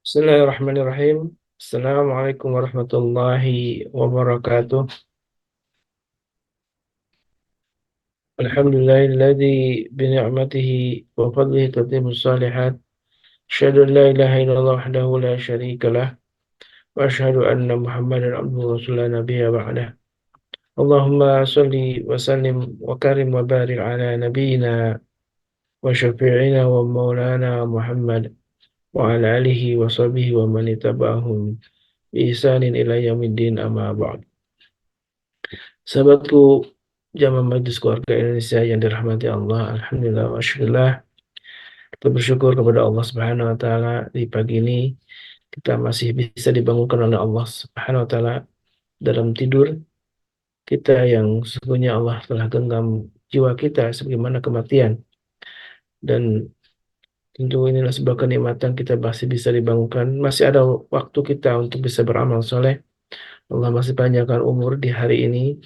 Bismillahirrahmanirrahim. Assalamualaikum warahmatullahi wabarakatuh. Alhamdulillahilladzi bini'matihi wa fadlihi tatimmu shalihat. Asyhadu an la ilaha illallah wahdahu la syarika lah wa asyhadu anna Muhammadan abduhu wa rasuluhu nabiyya ba'dah. Allahumma shalli wa sallim wa karim wa barik ala nabiyyina wa syafi'ina wa maulana Muhammad wa ala alihi wa sahbihi wa man ittaba'ahum bi ihsanin ila yaumiddin amma ba'd. Sahabatku jamaah Majelis Keluarga Indonesia yang dirahmati Allah, alhamdulillah wa syukurillah. Kita bersyukur kepada Allah Subhanahu wa taala di pagi ini kita masih bisa dibangunkan oleh Allah Subhanahu wa taala dalam tidur kita yang sesungguhnya Allah telah genggam jiwa kita sebagaimana kematian, dan tentu inilah sebuah kenikmatan kita masih bisa dibangunkan, masih ada waktu kita untuk bisa beramal soleh. Allah masih panjangkan umur di hari ini,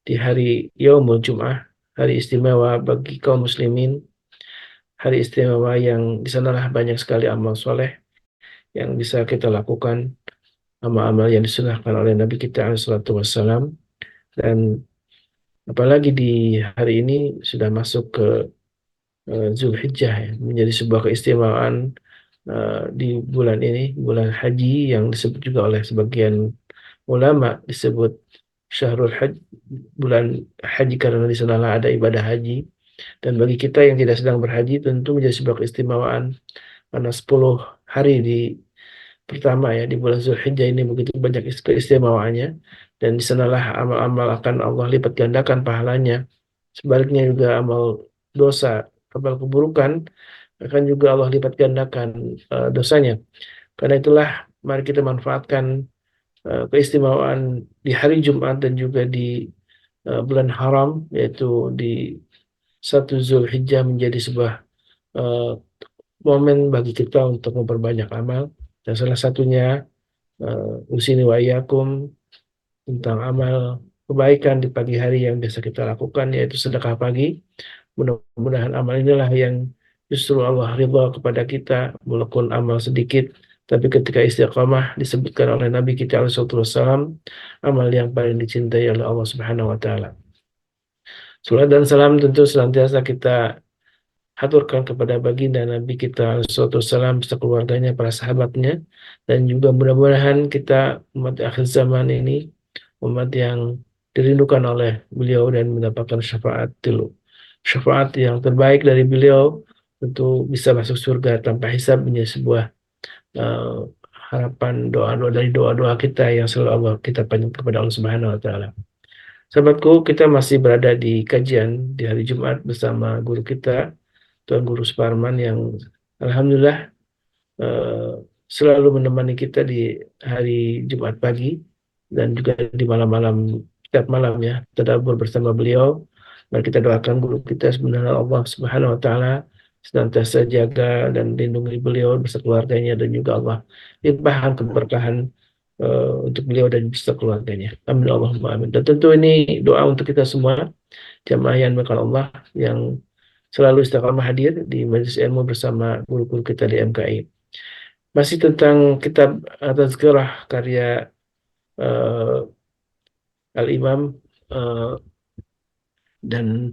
di hari Yaumul Jum'ah, hari istimewa bagi kaum muslimin, hari istimewa yang di sanalah banyak sekali amal soleh yang bisa kita lakukan, amal-amal yang disunahkan oleh Nabi kita alaihissalatu wassalam. Dan apalagi di hari ini sudah masuk ke Zulhijjah, ya, menjadi sebuah keistimewaan di bulan ini, bulan haji yang disebut juga oleh sebagian ulama disebut Syahrul Hajj, bulan haji, karena di sanalah ada ibadah haji. Dan bagi kita yang tidak sedang berhaji tentu menjadi sebuah keistimewaan karena 10 hari di pertama ya di bulan Zulhijjah ini begitu banyak keistimewaannya, dan di sanalah amal-amal akan Allah lipat gandakan pahalanya. Sebaliknya juga amal dosa, amal keburukan akan juga Allah lipat gandakan dosanya. Karena itulah mari kita manfaatkan keistimewaan di hari Jumat dan juga di bulan haram, yaitu di 1 Zulhijjah, menjadi sebuah eh, momen bagi kita untuk memperbanyak amal. Dan salah satunya usini wa iyyakum tentang amal kebaikan di pagi hari yang biasa kita lakukan, yaitu sedekah pagi. Mudah-mudahan amal inilah yang justru Allah ridha kepada kita, walaupun amal sedikit, tapi ketika istiqamah disebutkan oleh Nabi kita alaihi wasallam amal yang paling dicintai oleh Allah Subhanahu wa taala. Salam dan salam tentu senantiasa kita haturkan kepada baginda Nabi kita alaihi wasallam beserta keluarganya, para sahabatnya, dan juga mudah-mudahan kita umat akhir zaman ini umat yang dirindukan oleh beliau dan mendapatkan syafaat yang terbaik dari beliau, tentu bisa masuk surga tanpa hisab, menjadi sebuah eh, harapan doa-doa dari doa-doa kita yang selalu kita panjatkan kepada Allah Subhanahu wa taala. Sahabatku, kita masih berada di kajian di hari Jumat bersama guru kita, Tuan Guru Suparman, yang alhamdulillah eh, selalu menemani kita di hari Jumat pagi dan juga di malam-malam, setiap malam ya, tadabbur bersama beliau. Mari kita doakan guru kita, sebenarnya Allah Subhanahu wa taala senantiasa jaga dan lindungi beliau beserta keluarganya, dan juga Allah limpahkan keberkahan untuk beliau dan beserta keluarganya. Amin Allahumma amin. Dan tentu ini doa untuk kita semua jamaah yang dimuliakan Allah, yang selalu istiqamah hadir di majelis ilmu bersama guru-guru kita di MKI. Masih tentang kitab Tazkirah karya eh, Al-Imam, eh, dan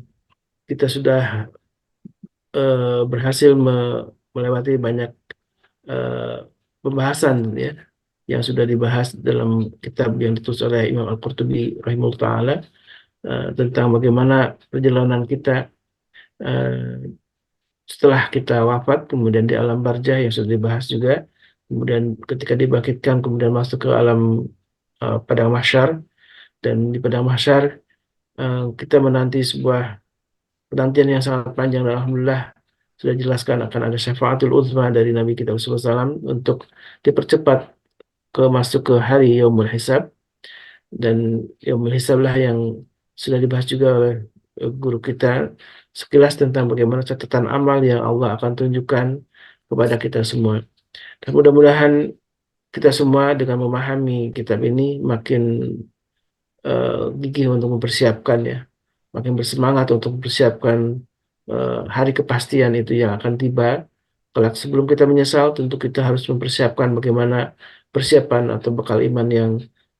kita sudah berhasil melewati banyak eh, pembahasan ya yang sudah dibahas dalam kitab yang ditulis oleh Imam Al-Qurtubi rahimahullah taala, tentang bagaimana perjalanan kita eh, setelah kita wafat, kemudian di alam barzah yang sudah dibahas juga, kemudian ketika dibangkitkan kemudian masuk ke alam padang mahsyar. Dan di padang mahsyar kita menanti sebuah penantian yang sangat panjang, dan alhamdulillah sudah jelaskan akan ada syafaatul uzma dari Nabi kita SAW untuk dipercepat masuk ke hari Yaumul Hisab. Dan Yaumul Hisab lah yang sudah dibahas juga oleh guru kita sekilas tentang bagaimana catatan amal yang Allah akan tunjukkan kepada kita semua. Dan mudah-mudahan kita semua dengan memahami kitab ini makin gigih untuk mempersiapkan ya, makin bersemangat untuk mempersiapkan hari kepastian itu yang akan tiba, Kelak sebelum kita menyesal, tentu kita harus mempersiapkan bagaimana persiapan atau bekal iman yang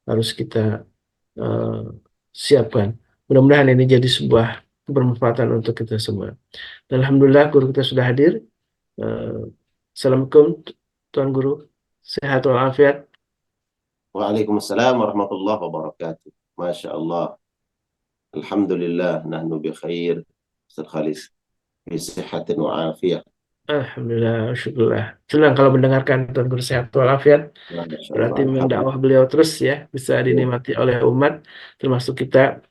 harus kita eh, siapkan. Mudah-mudahan ini jadi sebuah kebermanfaatan untuk kita semua. Dan alhamdulillah guru kita sudah hadir. Eh, Assalamualaikum Tuan Guru. Sehat walafiat. Waalaikumsalam warahmatullahi wabarakatuh. Masya Allah. Alhamdulillah. Nahnu bi khair. Ustaz Khalis. Bi sihatin wa afiyah. Alhamdulillah, syukurlah. Senang kalau mendengarkan Tuan Guru sehat walafiat. Masya Allah. Berarti memang dakwah Alhamdulillah. beliau terus ya bisa dinikmati oleh umat, termasuk kita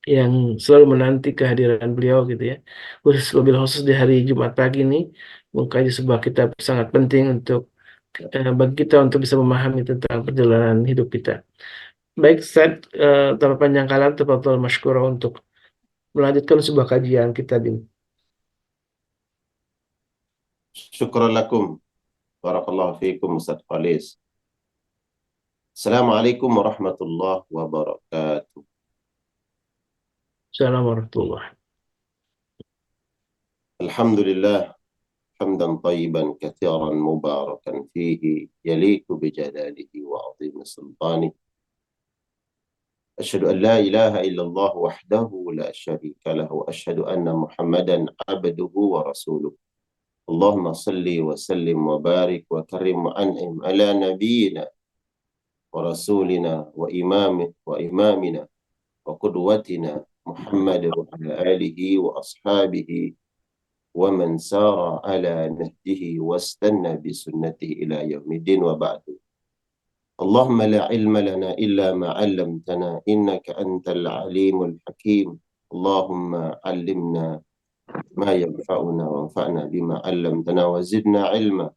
yang selalu menanti kehadiran beliau gitu ya. Khusus lebih khusus di hari Jumat pagi ini mengkaji sebuah kitab sangat penting untuk bagi kita untuk bisa memahami tentang perjalanan hidup kita. Baik, saya tanpa panjang kala tafadhol masykurah untuk melanjutkan sebuah kajian kita ini. Syukran lakum. Barakallahu fiikum Ustaz Khalis. Assalamualaikum warahmatullahi wabarakatuh. Assalamualaikum warahmatullahi. Alhamdulillah. حمدا طيبا كثيرا مباركا فيه يليق بجلاله وعظيم سلطانه. أشهد أن لا إله إلا الله وحده لا شريك له وأشهد أن محمدا عبده ورسوله. اللهم صل وسلم وبارك وكرم وأنعم على نبينا ورسولنا وإمامنا وقدوتنا محمد وعلى آله وأصحابه ومن سار على نهجه واستنى بسنته إلى يوم الدين وبعد. اللهم لا علم لنا إلا ما علمتنا إنك أنت العليم الحكيم. اللهم علمنا ما ينفعنا وانفعنا بما علمتنا وزدنا علما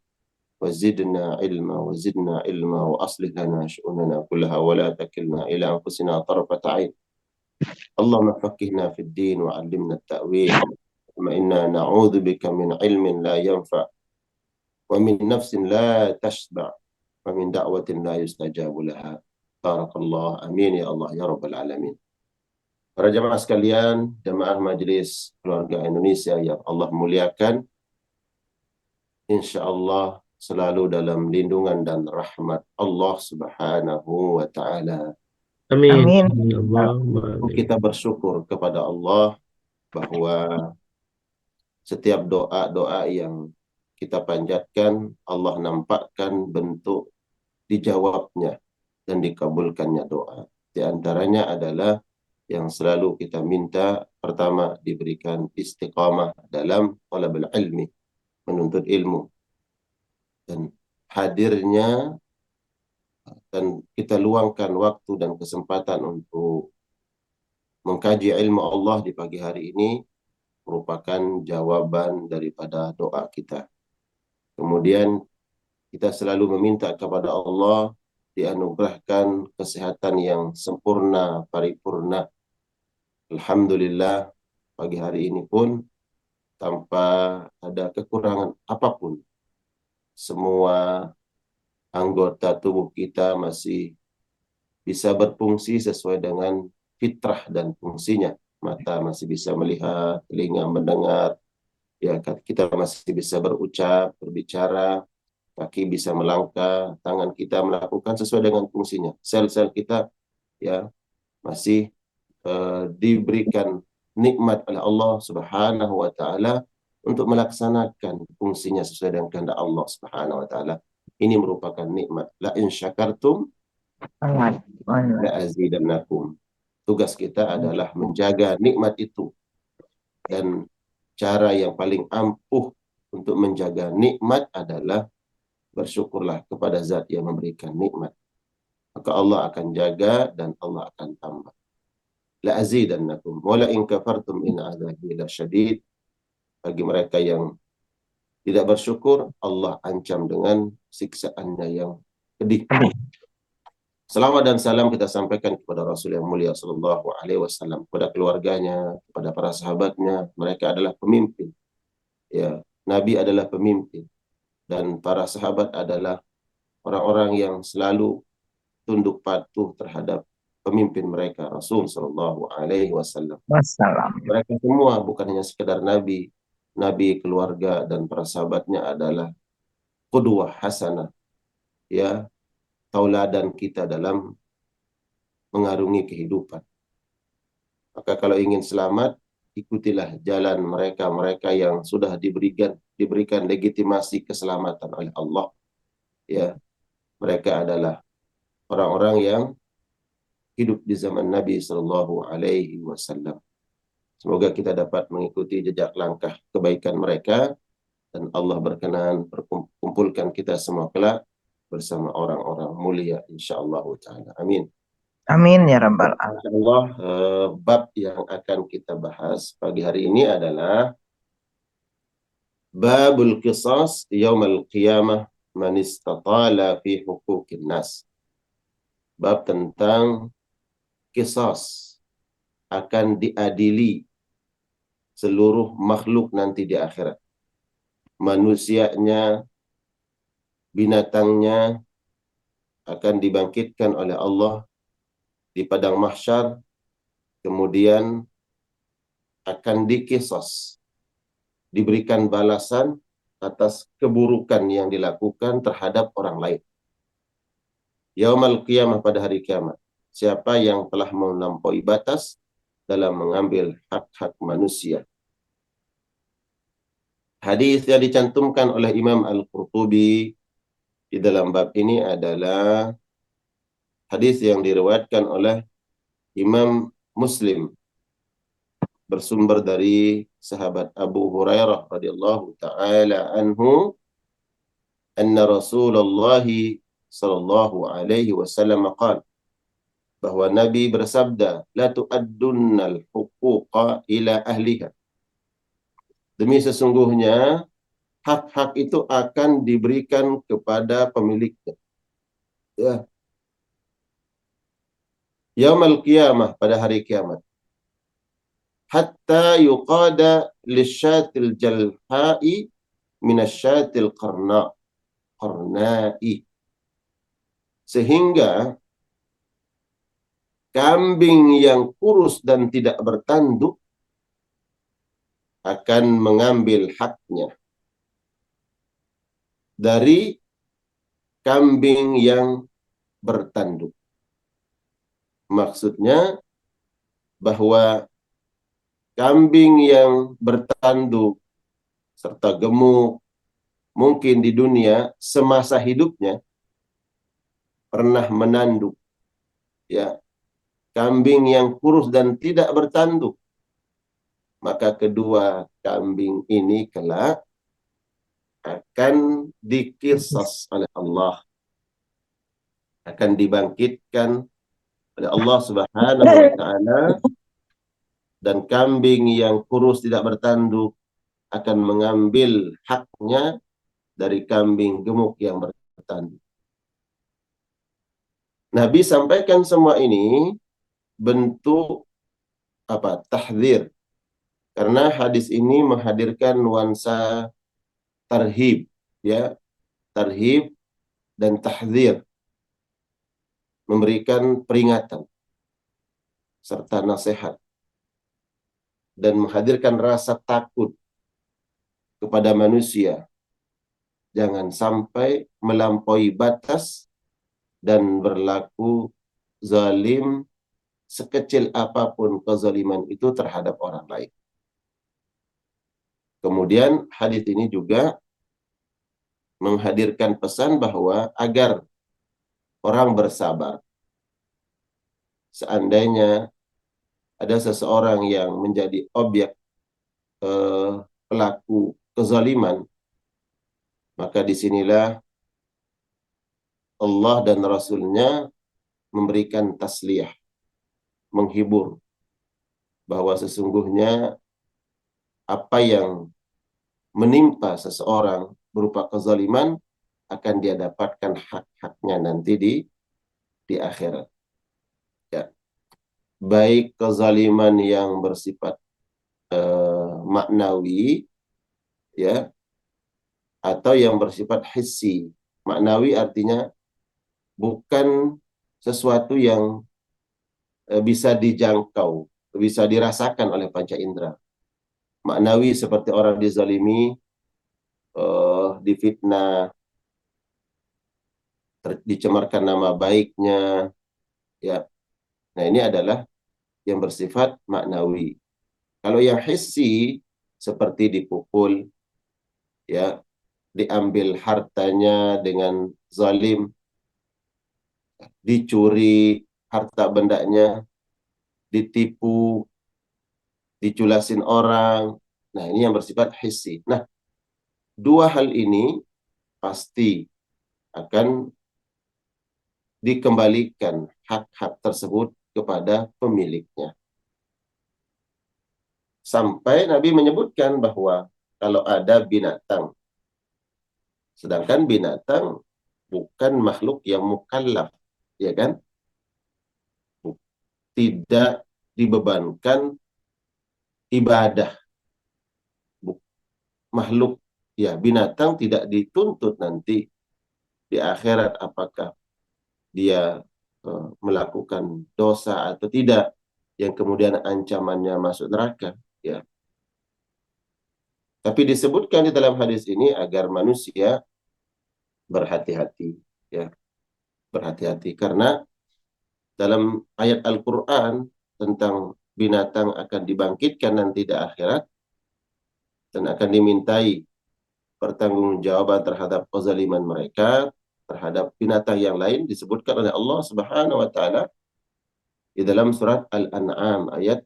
وزدنا علما وأصلح لنا شؤوننا كلها ولا تكلنا إلى أنفسنا طرفة عين. اللهم فقهنا في الدين وعلمنا التأويل. ثم إنا نعوذ بك من علم لا ينفع ومن نفس لا تشبع ومن دعوة لا يستجاب لها. بارك الله. Amin ya Allah ya Rabbal Alamin. Para jemaah sekalian, jemaah Majelis Keluarga Indonesia yang Allah muliakan, insya Allah selalu dalam lindungan dan rahmat Allah Subhanahu wa Ta'ala. Amin. Amin. Allahumma amin. Kita bersyukur kepada Allah bahwa setiap doa-doa yang kita panjatkan, Allah nampakkan bentuk dijawabnya dan dikabulkannya doa. Di antaranya adalah yang selalu kita minta, pertama diberikan istiqamah dalam talabul ilmi, menuntut ilmu, dan hadirnya dan kita luangkan waktu dan kesempatan untuk mengkaji ilmu Allah di pagi hari ini merupakan jawaban daripada doa kita. Kemudian kita selalu meminta kepada Allah dianugerahkan kesehatan yang sempurna, paripurna. Alhamdulillah, pagi hari ini pun tanpa ada kekurangan apapun, semua anggota tubuh kita masih bisa berfungsi sesuai dengan fitrah dan fungsinya. Mata masih bisa melihat, telinga mendengar, ya kita masih bisa berucap, berbicara, kaki bisa melangkah, tangan kita melakukan sesuai dengan fungsinya. Sel-sel kita ya masih diberikan nikmat oleh Allah Subhanahu wa Ta'ala untuk melaksanakan fungsinya sesuai dengan kehendak Allah Subhanahu wa Ta'ala. Ini merupakan nikmat. La in syakartum la azidannakum. Tugas kita adalah menjaga nikmat itu, dan cara yang paling ampuh untuk menjaga nikmat adalah bersyukurlah kepada zat yang memberikan nikmat. Maka Allah akan jaga dan Allah akan tambah. La azidannakum wa la in kafartum in azabi lasyadid. Bagi mereka yang tidak bersyukur, Allah ancam dengan siksaannya yang pedih. Selawat dan salam kita sampaikan kepada Rasul yang mulia sallallahu alaihi wasallam, kepada keluarganya, kepada para sahabatnya. Mereka adalah pemimpin. Ya, Nabi adalah pemimpin dan para sahabat adalah orang-orang yang selalu tunduk patuh terhadap pemimpin mereka, Rasul sallallahu alaihi wasallam. Wassalam. Mereka semua bukan hanya sekedar nabi, Nabi, keluarga, dan para sahabatnya adalah qudwah hasanah, ya, tauladan kita dalam mengarungi kehidupan. Maka kalau ingin selamat, ikutilah jalan mereka-mereka yang sudah diberikan legitimasi keselamatan oleh Allah. Ya, mereka adalah orang-orang yang hidup di zaman Nabi Shallallahu Alaihi Wasallam. Semoga kita dapat mengikuti jejak langkah kebaikan mereka dan Allah berkenan kumpulkan kita semua kelak bersama orang-orang mulia insyaallah taala. Amin. Amin ya rabbal alamin. Insyaallah bab yang akan kita bahas pagi hari ini adalah babul qisas yaumal qiyamah man istatala fi huquqin nas. Bab tentang qisas, akan diadili seluruh makhluk nanti di akhirat. Manusianya, binatangnya akan dibangkitkan oleh Allah di padang mahsyar, kemudian akan dikisas, diberikan balasan atas keburukan yang dilakukan terhadap orang lain. Yaumal qiyamah, pada hari kiamat, siapa yang telah melampaui batas dalam mengambil hak-hak manusia. Hadis yang dicantumkan oleh Imam Al-Qurtubi di dalam bab ini adalah hadis yang diriwayatkan oleh Imam Muslim, bersumber dari sahabat Abu Hurairah radhiyallahu taala anhu, anna Rasulullah sallallahu alaihi wasallam qala, bahwa Nabi bersabda, la tu'addunnal huquqa ila ahliha. Demi sesungguhnya hak-hak itu akan diberikan kepada pemiliknya. Ya. Yaumal qiyamah, pada hari kiamat. Hatta yuqada lisyatil jalha'i minasyatil qarna'i. Sehingga kambing yang kurus dan tidak bertanduk akan mengambil haknya dari kambing yang bertanduk. Maksudnya bahwa kambing yang bertanduk serta gemuk mungkin di dunia semasa hidupnya pernah menanduk, ya, kambing yang kurus dan tidak bertanduk, maka kedua kambing ini kelak akan dikisas oleh Allah, akan dibangkitkan oleh Allah Subhanahu wa taala, dan kambing yang kurus tidak bertanduk akan mengambil haknya dari kambing gemuk yang bertanduk. Nabi sampaikan semua ini bentuk tahdzir, karena hadis ini menghadirkan nuansa tarhib, ya, tarhib dan tahdzir, memberikan peringatan serta nasihat, dan menghadirkan rasa takut kepada manusia, jangan sampai melampaui batas dan berlaku zalim sekecil apapun kezaliman itu terhadap orang lain. Kemudian hadis ini juga menghadirkan pesan bahwa agar orang bersabar. Seandainya ada seseorang yang menjadi objek pelaku kezaliman, maka disinilah Allah dan Rasul-Nya memberikan tasliyah, menghibur, bahwa sesungguhnya apa yang menimpa seseorang berupa kezaliman akan dia dapatkan hak-haknya nanti di akhirat. Ya. Baik kezaliman yang bersifat maknawi, ya, atau yang bersifat hissi. Maknawi artinya bukan sesuatu yang bisa dijangkau, bisa dirasakan oleh panca indera. maknawi seperti orang dizalimi, difitnah, dicemarkan nama baiknya, ya. Nah, ini adalah yang bersifat maknawi. Kalau yang hissi seperti dipukul, ya, diambil hartanya dengan zalim, dicuri harta bendanya, ditipu, diculasin orang. Nah, ini yang bersifat hissi. Nah, dua hal ini pasti akan dikembalikan hak-hak tersebut kepada pemiliknya. Sampai Nabi menyebutkan bahwa kalau ada binatang, sedangkan binatang bukan makhluk yang mukallaf, ya kan? Tidak dibebankan ibadah. Makhluk, ya, binatang tidak dituntut nanti di akhirat apakah dia melakukan dosa atau tidak yang kemudian ancamannya masuk neraka, ya. Tapi disebutkan di dalam hadis ini agar manusia berhati-hati, ya, berhati-hati karena dalam ayat Al-Qur'an tentang binatang akan dibangkitkan nanti di akhirat dan akan dimintai pertanggungjawaban terhadap kezaliman mereka terhadap binatang yang lain disebutkan oleh Allah Subhanahu wa taala di dalam surat Al-An'am ayat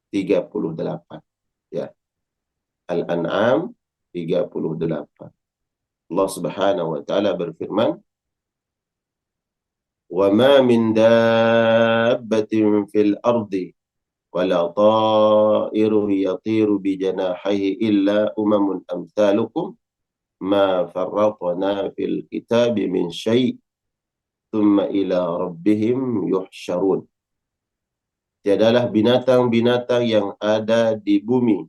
38. Ya, Al-An'am 38. Allah Subhanahu wa taala berfirman, "Wa ma min dabbatin fil ardi wala ta'irun yatiru bi janahihi illa umamun amsalukum ma farratna fil kitabi min syai' thumma ila rabbihim yuhsyarun." Tiadalah binatang-binatang yang ada di bumi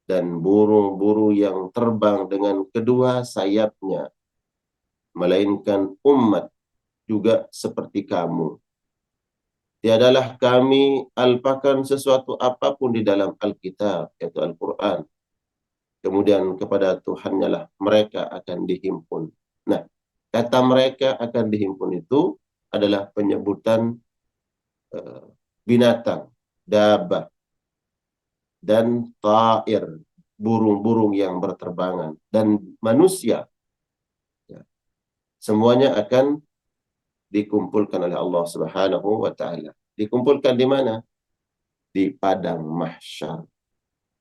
dan burung-burung yang terbang dengan kedua sayapnya, melainkan umat juga seperti kamu. Tiadalah kami alpakan sesuatu apapun di dalam Alkitab, yaitu Al-Quran. Kemudian kepada Tuhannya lah mereka akan dihimpun. Nah, kata mereka akan dihimpun itu adalah penyebutan binatang, dabah, dan ta'ir, burung-burung yang berterbangan, dan manusia. Ya. Semuanya akan dikumpulkan oleh Allah Subhanahu wa taala. Dikumpulkan di mana? Di padang mahsyar.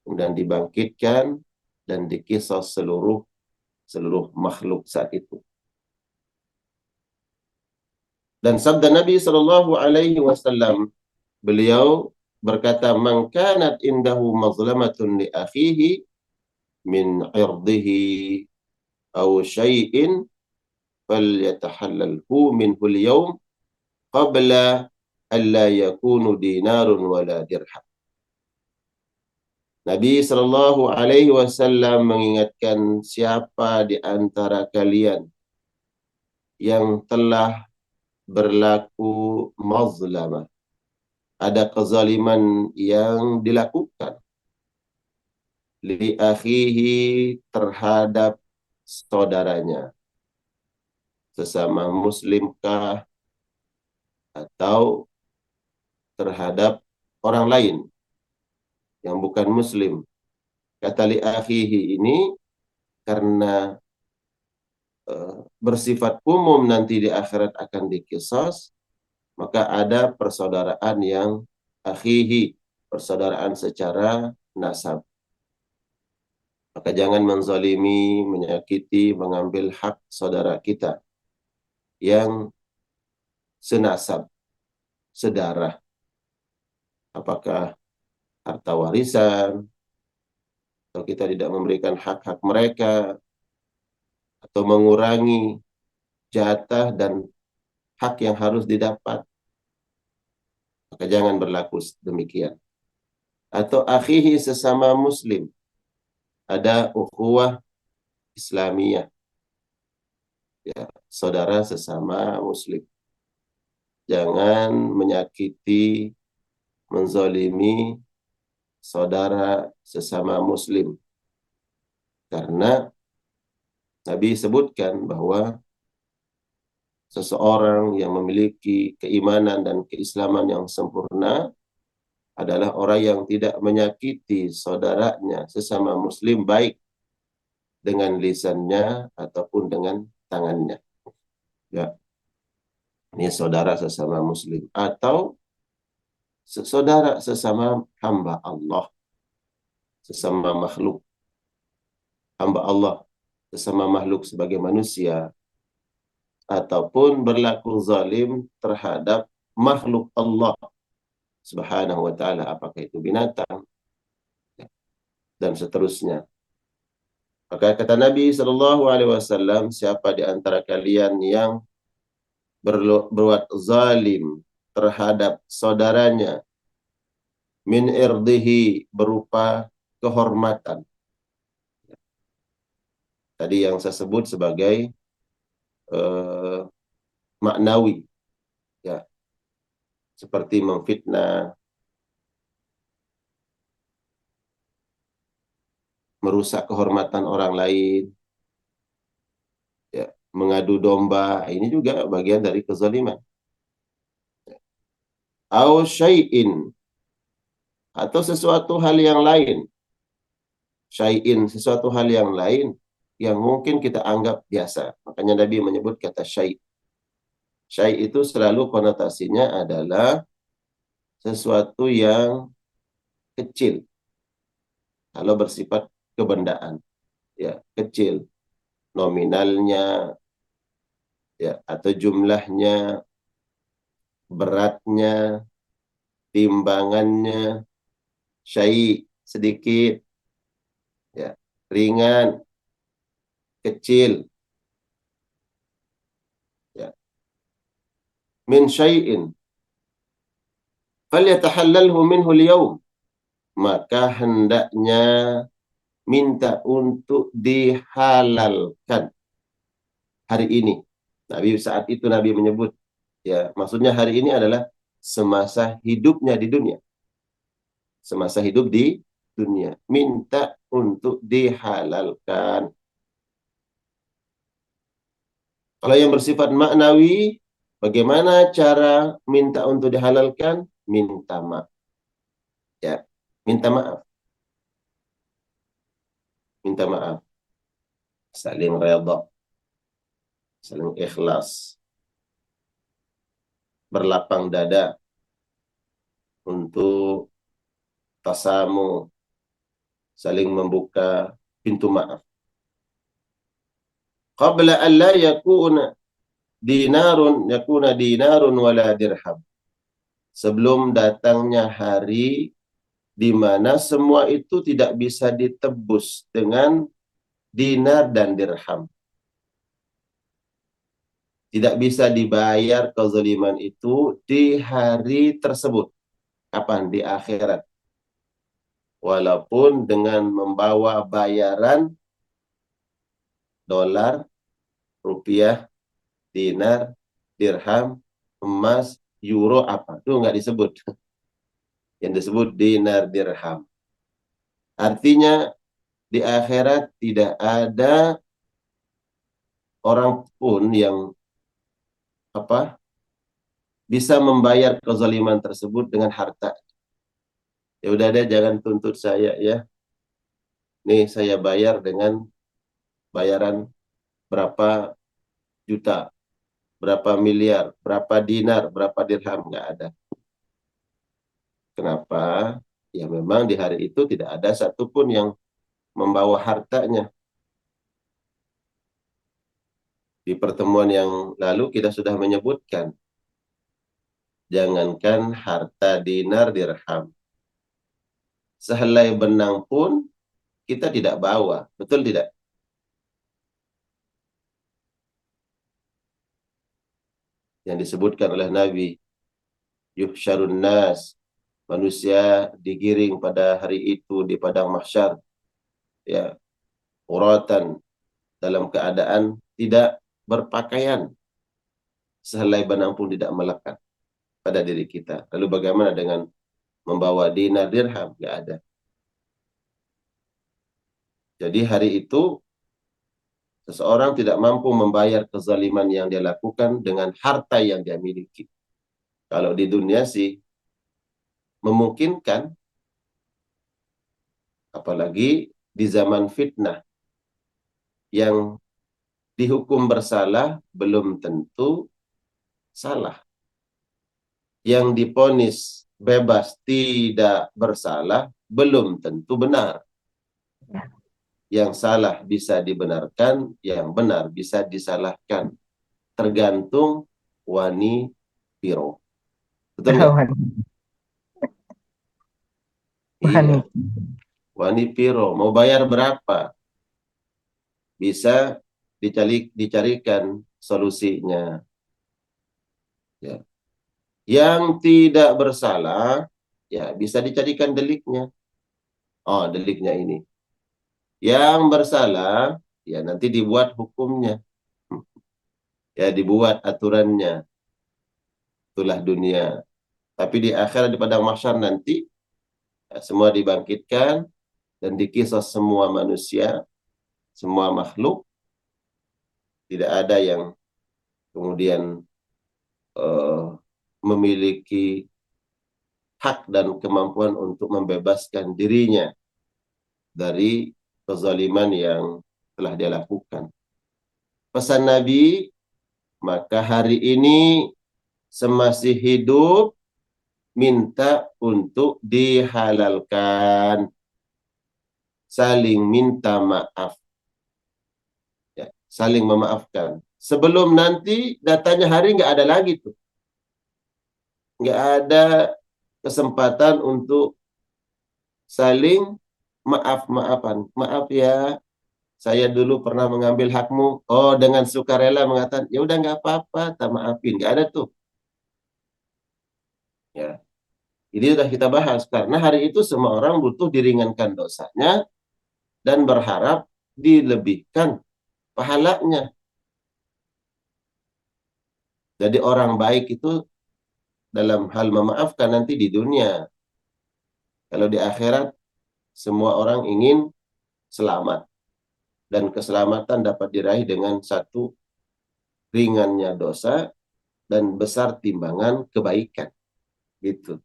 Kemudian dibangkitkan dan dikisah seluruh makhluk saat itu. Dan sabda Nabi sallallahu alaihi wasallam, beliau berkata, "Man kanat indahu mazlamatun li akhihi min 'irdihi aw syai'in falyatahallalhu minhu al-yawm qabla an la yakunu dinarun wala dirham." Nabi sallallahu alaihi wasallam mengingatkan, siapa di antara kalian yang telah berlaku mazlamah, ada kezaliman yang dilakukan li akhihi, terhadap saudaranya, sesama muslimkah atau terhadap orang lain yang bukan muslim. Kata li akhihi ini karena bersifat umum, nanti di akhirat akan dikisos, maka ada persaudaraan yang akhihi, persaudaraan secara nasab. Maka jangan menzalimi, menyakiti, mengambil hak saudara kita yang senasab, sedarah. Apakah harta warisan, atau kita tidak memberikan hak-hak mereka, atau mengurangi jatah dan hak yang harus didapat. Maka jangan berlaku demikian. Atau akhihi, sesama muslim, ada ukhuwah Islamiyah, ya, saudara sesama muslim. Jangan menyakiti, menzalimi saudara sesama muslim. Karena Nabi sebutkan bahwa seseorang yang memiliki keimanan dan keislaman yang sempurna adalah orang yang tidak menyakiti saudaranya sesama muslim, baik dengan lisannya ataupun dengan tangannya. Ya, ini saudara sesama muslim. Atau saudara sesama hamba Allah, sesama makhluk. Hamba Allah, sesama makhluk sebagai manusia, ataupun berlaku zalim terhadap makhluk Allah Subhanahu wa ta'ala, apakah itu binatang dan seterusnya. Maka kata Nabi sallallahu alaihi wasallam, siapa di antara kalian yang berbuat zalim terhadap saudaranya, min irdihi, berupa kehormatan. Tadi yang saya sebut sebagai maknawi, ya, seperti memfitnah, merusak kehormatan orang lain, ya, mengadu domba, ini juga bagian dari kezaliman. Au syai'in, atau sesuatu hal yang lain. Syai'in, sesuatu hal yang lain yang mungkin kita anggap biasa. Makanya Nabi menyebut kata syai'. Syai' itu selalu konotasinya adalah sesuatu yang kecil. Kalau bersifat kebendaan, ya, kecil. Nominalnya, ya, atau jumlahnya, beratnya, timbangannya, syai', sedikit, ya, ringan, kecil, ya. Min syai'in falyatahallalhu minhu al-yawm, maka hendaknya minta untuk dihalalkan hari ini. Nabi saat itu Nabi menyebut, ya, maksudnya hari ini adalah semasa hidupnya di dunia. Semasa hidup di dunia, minta untuk dihalalkan. Kalau yang bersifat maknawi, bagaimana cara minta untuk dihalalkan? Minta maaf. Ya, minta maaf. Minta maaf. Saling redha, saling ikhlas, berlapang dada untuk tasamu, saling membuka pintu maaf. Qabla an la yakuna dinarun wala dirham. Sebelum datangnya hari di mana semua itu tidak bisa ditebus dengan dinar dan dirham. Tidak bisa dibayar kezaliman itu di hari tersebut. Kapan? Di akhirat. Walaupun dengan membawa bayaran dolar, rupiah, dinar, dirham, emas, euro, apa. Itu nggak disebut. Yang disebut dinar, dirham. Artinya di akhirat tidak ada orang pun yang bisa membayar kezaliman tersebut dengan harta. Ya udah deh, jangan tuntut saya ya. Nih saya bayar dengan bayaran berapa juta, berapa miliar, berapa dinar, berapa dirham, nggak ada. Kenapa? Ya memang di hari itu tidak ada satupun yang membawa hartanya. Di pertemuan yang lalu kita sudah menyebutkan, jangankan harta dinar dirham, sehelai benang pun kita tidak bawa, betul tidak? Yang disebutkan oleh Nabi, yuhsyarun nas, manusia digiring pada hari itu di padang mahsyar, ya, uratan, dalam keadaan tidak berpakaian, sehelai benang pun tidak melekat pada diri kita. Lalu bagaimana dengan membawa dinar dirham? Nggak ada. Jadi hari itu seseorang tidak mampu membayar kezaliman yang dia lakukan dengan harta yang dia miliki. Kalau di dunia sih memungkinkan, apalagi di zaman fitnah yang dihukum bersalah belum tentu salah. Yang diponis bebas tidak bersalah belum tentu benar. Yang salah bisa dibenarkan, yang benar bisa disalahkan. Tergantung wani piro. Betul nggak? Iya. Wani piro. Mau bayar berapa? Bisa dicarikan solusinya. Ya. Yang tidak bersalah, ya bisa dicarikan deliknya. Oh, deliknya ini. Yang bersalah, ya nanti dibuat hukumnya. Ya, dibuat aturannya. Itulah dunia. Tapi di akhirat, di padang mahsyar nanti, ya, semua dibangkitkan dan dikisah semua manusia, semua makhluk. Tidak ada yang kemudian memiliki hak dan kemampuan untuk membebaskan dirinya dari kezaliman yang telah dia lakukan. Pesan Nabi, maka hari ini semasih hidup minta untuk dihalalkan, saling minta maaf, ya, saling memaafkan. Sebelum nanti datanya hari nggak ada lagi tuh, nggak ada kesempatan untuk saling maaf-maafan. Maaf ya, saya dulu pernah mengambil hakmu. Oh, dengan sukarela mengatakan, ya udah nggak apa-apa, tak maafin. Nggak ada tuh. Ya, ini sudah kita bahas karena hari itu semua orang butuh diringankan dosanya dan berharap dilebihkan pahalanya. Jadi orang baik itu dalam hal memaafkan nanti di dunia. Kalau di akhirat semua orang ingin selamat dan keselamatan dapat diraih dengan satu, ringannya dosa dan besar timbangan kebaikan. Gitu.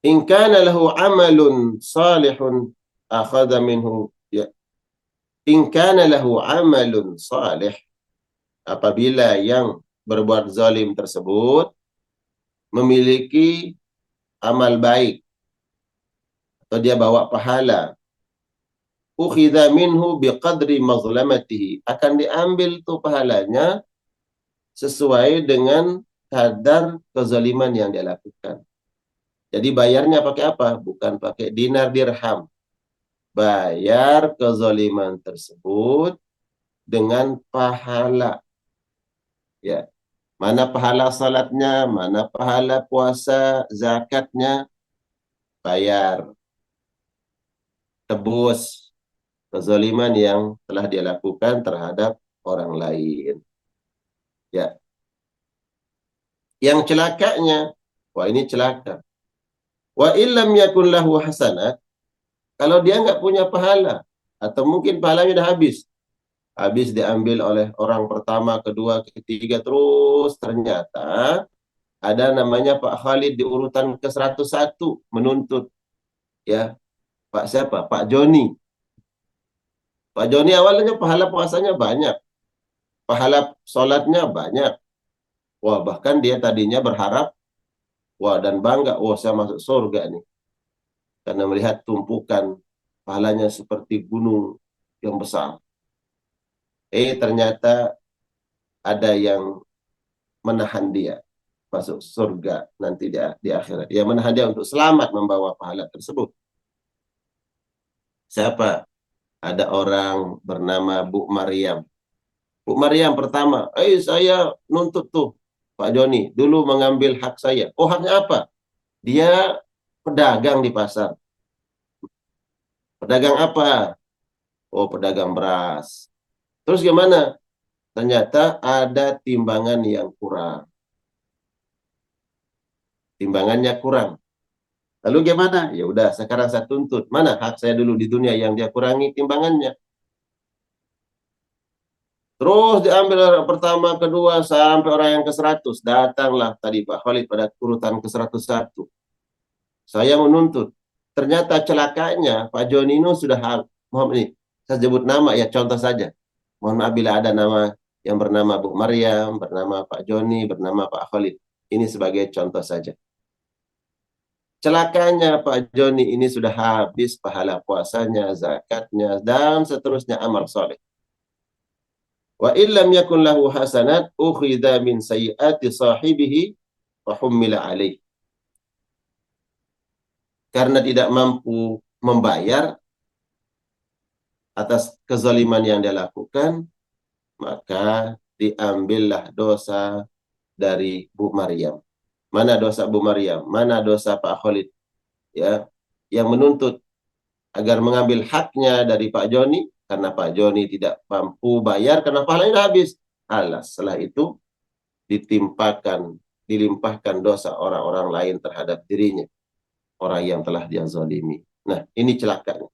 In kana lahu amalun salihun akhadha minhu, ya. In kana lahu amalun salih, apabila yang berbuat zalim tersebut memiliki amal baik atau dia bawa pahala, ukhidha minhu biqadri mazlamatihi, akan diambil tuh pahalanya sesuai dengan kadar kezaliman yang dia lakukan. Jadi bayarnya pakai apa? Bukan pakai dinar dirham. Bayar kezaliman tersebut dengan pahala. Ya. Mana pahala salatnya, mana pahala puasa, zakatnya, bayar. Tebus kezaliman yang telah dia lakukan terhadap orang lain. Ya. Yang celakanya, wah ini celaka. Wa illam yakun lahu hasanat, kalau dia nggak punya pahala, atau mungkin pahalanya udah habis diambil oleh orang pertama, kedua, ketiga, terus ternyata ada namanya Pak Khalid di urutan ke-101 menuntut, ya, Pak siapa? Pak Joni. Pak Joni awalnya pahala puasanya banyak, pahala sholatnya banyak. Wah, bahkan dia tadinya berharap, wah dan bangga, wah saya masuk surga nih. Karena melihat tumpukan pahalanya seperti gunung yang besar. Ternyata ada yang menahan dia masuk surga nanti di akhirat. Yang menahan dia untuk selamat membawa pahala tersebut. Siapa? Ada orang bernama Bu Maryam. Bu Maryam pertama, saya nuntut tuh Pak Joni, dulu mengambil hak saya. Oh, haknya apa? Dia pedagang di pasar. Pedagang apa? Oh, pedagang beras. Terus gimana? Ternyata ada timbangan yang kurang. Timbangannya kurang. Lalu gimana? Ya udah, sekarang saya tuntut. Mana hak saya dulu di dunia yang dia kurangi timbangannya? Terus diambil orang pertama, kedua, sampai orang yang ke 100. Datanglah tadi Pak Khalid pada urutan ke 101. Saya menuntut. Ternyata celakanya Pak Jonino sudah Muhammad ini. Saya sebut nama ya, contoh saja. Mohon maaf bila ada nama yang bernama Bu Maryam, bernama Pak Joni, bernama Pak Khalid. Ini sebagai contoh saja. Celakanya Pak Joni ini sudah habis pahala puasanya, zakatnya, dan seterusnya amal soleh. Wa illam yakun lahu hasanat ukhidha min sayyiati sahibihi wa hummila alaih. Karena tidak mampu membayar atas kezaliman yang dia lakukan, maka diambillah dosa dari Bu Maryam. Mana dosa Bu Maryam? Mana dosa Pak Khalid? Ya, yang menuntut agar mengambil haknya dari Pak Joni karena Pak Joni tidak mampu bayar karena pahalanya habis. Alas, setelah itu dilimpahkan dosa orang-orang lain terhadap dirinya, orang yang telah dia zalimi. Nah, ini celakanya.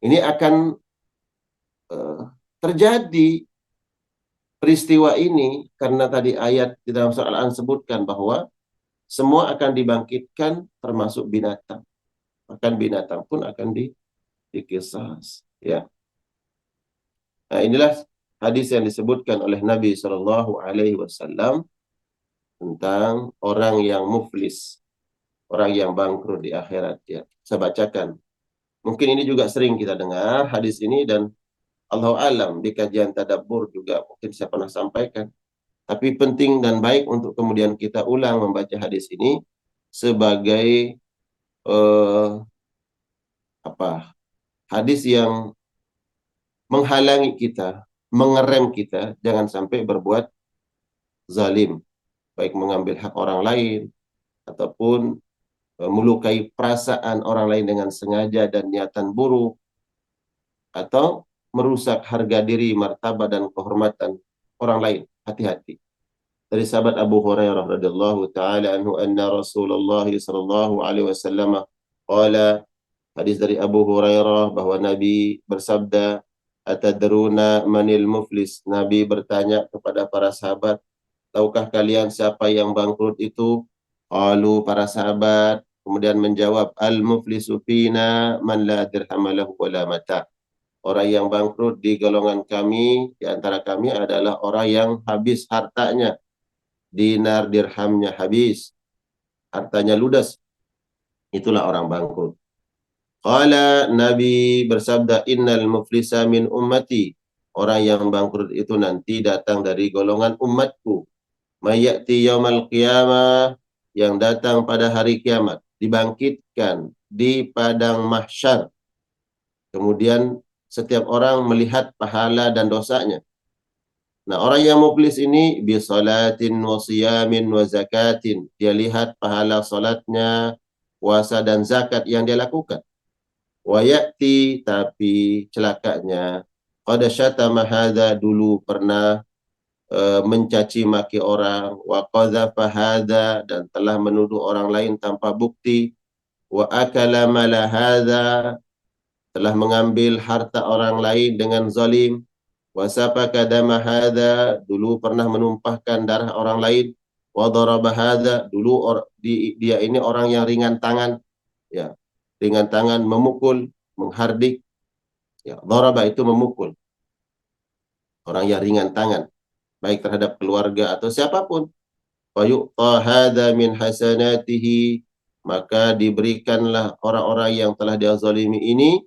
Ini akan terjadi peristiwa ini karena tadi ayat di dalam surah Al-An sebutkan bahwa semua akan dibangkitkan termasuk binatang. Bahkan binatang pun akan dikisas. Ya. Nah, inilah hadis yang disebutkan oleh Nabi Shallallahu Alaihi Wasallam tentang orang yang muflis, orang yang bangkrut di akhirat. Ya, saya bacakan. Mungkin ini juga sering kita dengar hadis ini dan Allahu alam di kajian tadabbur juga mungkin saya pernah sampaikan. Tapi penting dan baik untuk kemudian kita ulang membaca hadis ini sebagai hadis yang menghalangi kita, mengerem kita jangan sampai berbuat zalim, baik mengambil hak orang lain ataupun melukai perasaan orang lain dengan sengaja dan niatan buruk atau merusak harga diri, martabat dan kehormatan orang lain. Hati-hati. Dari sahabat Abu Hurairah radhiyallahu taala anhu anna Rasulullah sallallahu alaihi wasallam qala, hadis dari Abu Hurairah bahwa Nabi bersabda, atadruna manil muflis? Nabi bertanya kepada para sahabat, tahukah kalian siapa yang bangkrut itu? Qalu, para sahabat kemudian menjawab, al muflisu fina man la dirham lahu wala mata. Orang yang bangkrut di golongan kami, di antara kami adalah orang yang habis hartanya, dinar dirhamnya habis, hartanya ludes. Itulah orang bangkrut. Qala, Nabi bersabda, innal muflisa min ummati. Orang yang bangkrut itu nanti datang dari golongan umatku. Mayati yaumal qiyamah, yang datang pada hari kiamat, dibangkitkan di padang mahsyar. Kemudian setiap orang melihat pahala dan dosanya. Nah, orang yang muflis ini bisalatin wa siyamin wa zakatin. Dia lihat pahala salatnya, puasa dan zakat yang dia lakukan. Wa ya'ti, tapi celakanya qad syatama hadza, dulu pernah mencaci maki orang, wa qadzafa hadza, dan telah menuduh orang lain tanpa bukti, wa akala mala hadza, telah mengambil harta orang lain dengan zalim, wa safaka dama hadza, dulu pernah menumpahkan darah orang lain, wa daraba hadza, dulu dia ini orang yang ringan tangan, ya, ringan tangan, memukul, menghardik, ya, daraba itu memukul, orang yang ringan tangan baik terhadap keluarga atau siapapun. Wa yu'ta hadza min hasanatihi, maka diberikanlah orang-orang yang telah dia zalimi ini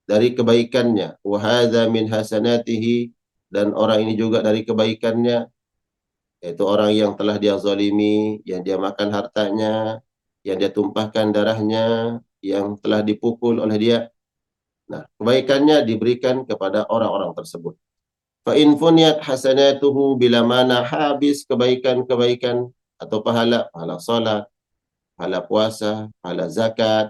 dari kebaikannya. Wa hadza min hasanatihi, dan orang ini juga dari kebaikannya, yaitu orang yang telah dia zalimi, yang dia makan hartanya, yang dia tumpahkan darahnya, yang telah dipukul oleh dia. Nah, kebaikannya diberikan kepada orang-orang tersebut. Fa in funiyat hasanatuhu, bila mana habis kebaikan-kebaikan atau pahala salat, pahala puasa, pahala zakat,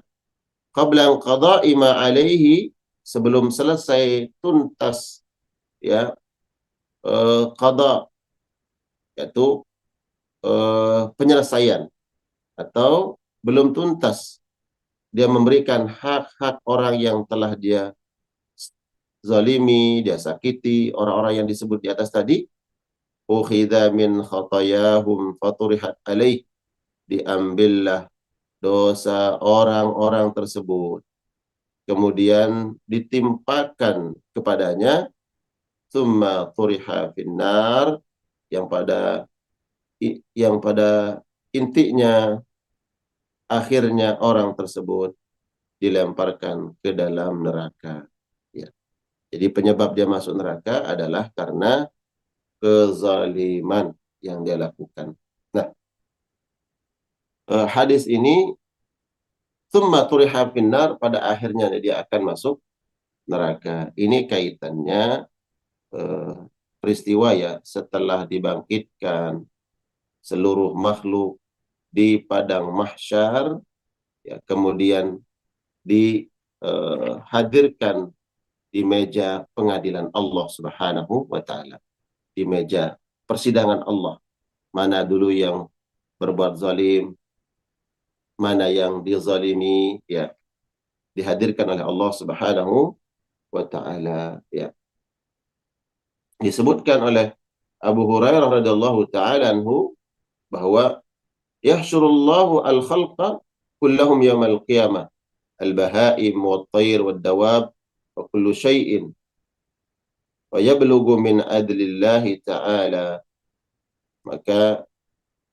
qabla qada'i ma alaihi, sebelum selesai tuntas, ya, qada, yaitu penyelesaian atau belum tuntas dia memberikan hak-hak orang yang telah dia zalimi, dia sakiti, orang-orang yang disebut di atas tadi, ukhidha min khatayahum faturihat alaih, diambillah dosa orang-orang tersebut, kemudian ditimpakan kepadanya, thumma turiha finnar, yang pada intinya akhirnya orang tersebut dilemparkan ke dalam neraka. Ya. Jadi penyebab dia masuk neraka adalah karena kezaliman yang dia lakukan. Nah, hadis ini tsumma turiha finnar, pada akhirnya dia akan masuk neraka. Ini kaitannya peristiwa ya, setelah dibangkitkan seluruh makhluk di padang mahsyar, ya, kemudian dihadirkan di meja pengadilan Allah Subhanahu wa taala, di meja persidangan Allah. Mana dulu yang berbuat zalim, mana yang dizalimi, ya, dihadirkan oleh Allah Subhanahu wa taala, ya. Disebutkan oleh Abu Hurairah radhiyallahu taala anhu bahwa yahsyurullahu al-khalqa kullahum yaumal qiyamah, al-bahaim wat-tayr wad-dawab wa kullu syai'in, wa yablughu min adlillahi ta'ala. Maka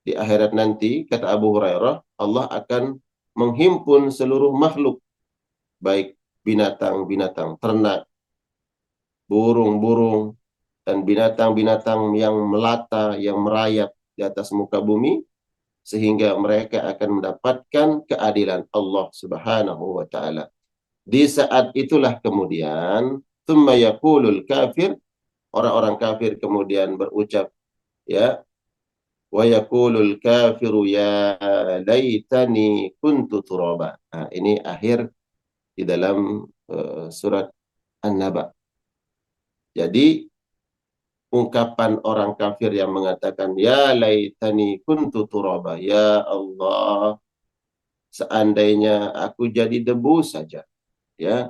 di akhirat nanti, kata Abu Hurairah, Allah akan menghimpun seluruh makhluk, baik binatang-binatang ternak, burung-burung, dan binatang-binatang yang melata, yang merayap di atas muka bumi, sehingga mereka akan mendapatkan keadilan Allah Subhanahu wa taala. Di saat itulah kemudian, tsumma yaqulul kafir, orang-orang kafir kemudian berucap, ya, wa yaqulul kafiru ya laitani kuntu turaba. Nah, ini akhir di dalam surat An-Naba. Jadi ungkapan orang kafir yang mengatakan ya laitani kuntu turaba, ya Allah, seandainya aku jadi debu saja, ya,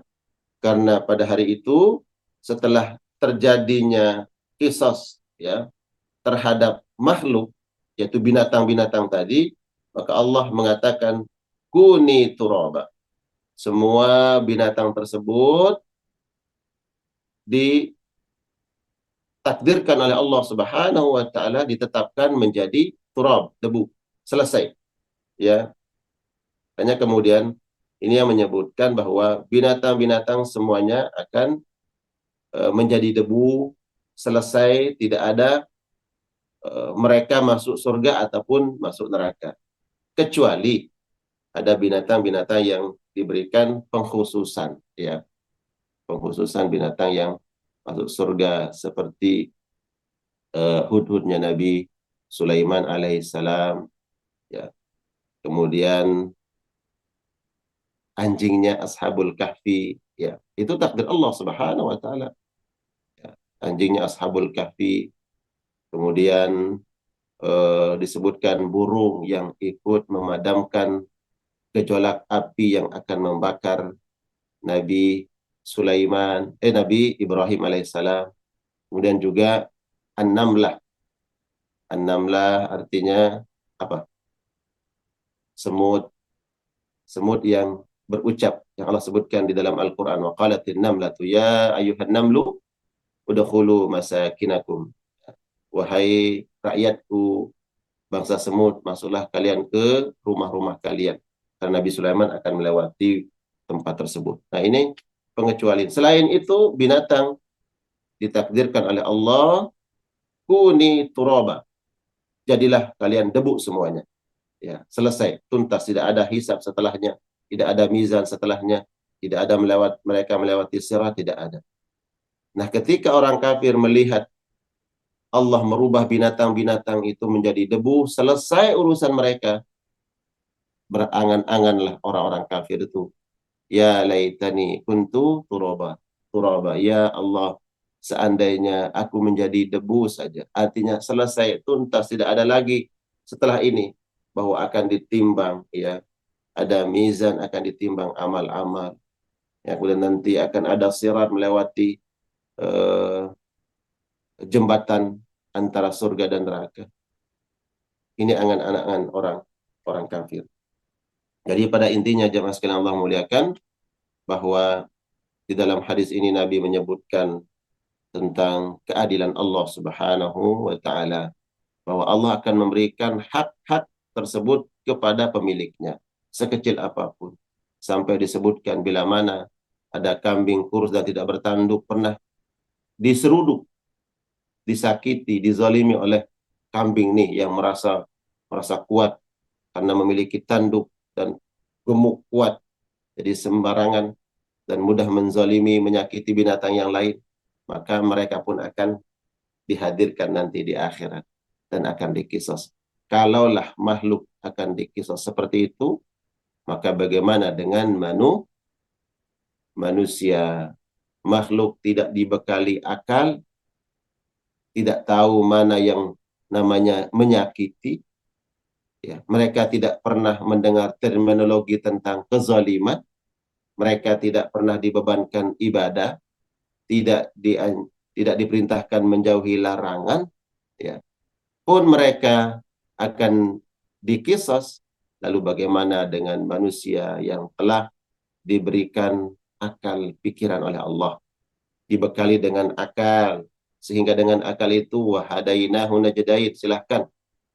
karena pada hari itu setelah terjadinya kisos, ya, terhadap makhluk, yaitu binatang-binatang tadi, maka Allah mengatakan kuni turaba, semua binatang tersebut ditakdirkan oleh Allah Subhanahu wa taala, ditetapkan menjadi turab, debu. Selesai. Ya. Hanya kemudian ini yang menyebutkan bahwa binatang-binatang semuanya akan menjadi debu, selesai, tidak ada mereka masuk surga ataupun masuk neraka. Kecuali ada binatang-binatang yang diberikan pengkhususan, ya. Pengkhususan binatang yang masuk surga seperti hudhudnya Nabi Sulaiman alaihissalam, ya. Kemudian anjingnya Ashabul Kahfi, ya. Itu takdir Allah Subhanahu wa taala. Ya. Anjingnya Ashabul Kahfi. Kemudian disebutkan burung yang ikut memadamkan gejolak api yang akan membakar Nabi Nabi Ibrahim alaihissalam. Kemudian juga An-Namlah. An-Namlah artinya apa? Semut. Semut yang berucap, yang Allah sebutkan di dalam Al-Quran. Wa qalatin namlatu ya ayyuhan namlu udkhulu masakinakum. Wahai rakyatku, bangsa semut, masuklah kalian ke rumah-rumah kalian. Karena Nabi Sulaiman akan melewati tempat tersebut. Nah, ini pengecualian. Selain itu, binatang ditakdirkan oleh Allah, kuni turaba, jadilah kalian debu semuanya. Ya, selesai, tuntas, tidak ada hisab setelahnya, tidak ada mizan setelahnya, tidak ada mereka melewati sirat, tidak ada. Nah, ketika orang kafir melihat Allah merubah binatang-binatang itu menjadi debu, selesai urusan mereka, berangan-anganlah orang-orang kafir itu, ya laitani kuntu turaba, turaba, ya Allah, seandainya aku menjadi debu saja. Artinya selesai, tuntas, tidak ada lagi setelah ini, bahwa akan ditimbang, ya, ada mizan akan ditimbang amal-amal. Ya, kemudian nanti akan ada sirat melewati jembatan antara surga dan neraka. Ini angan-angan orang kafir. Jadi pada intinya jemaah sekalian Allah muliakan, bahwa di dalam hadis ini Nabi menyebutkan tentang keadilan Allah Subhanahu wa taala, bahwa Allah akan memberikan hak-hak tersebut kepada pemiliknya sekecil apapun. Sampai disebutkan bila mana ada kambing kurus dan tidak bertanduk pernah diseruduk, disakiti, dizalimi oleh kambing nih yang merasa kuat karena memiliki tanduk dan gemuk kuat, jadi sembarangan dan mudah menzalimi, menyakiti binatang yang lain, maka mereka pun akan dihadirkan nanti di akhirat dan akan dikisos. Kalaulah makhluk akan dikisos seperti itu, maka bagaimana dengan manusia? Makhluk tidak dibekali akal, tidak tahu mana yang namanya menyakiti, ya. Mereka tidak pernah mendengar terminologi tentang kezaliman, mereka tidak pernah dibebankan ibadah, tidak diperintahkan menjauhi larangan, ya. Pun mereka akan dikisos. Lalu bagaimana dengan manusia yang telah diberikan akal pikiran oleh Allah, dibekali dengan akal, sehingga dengan akal itu wahadainahu najdain, silahkan,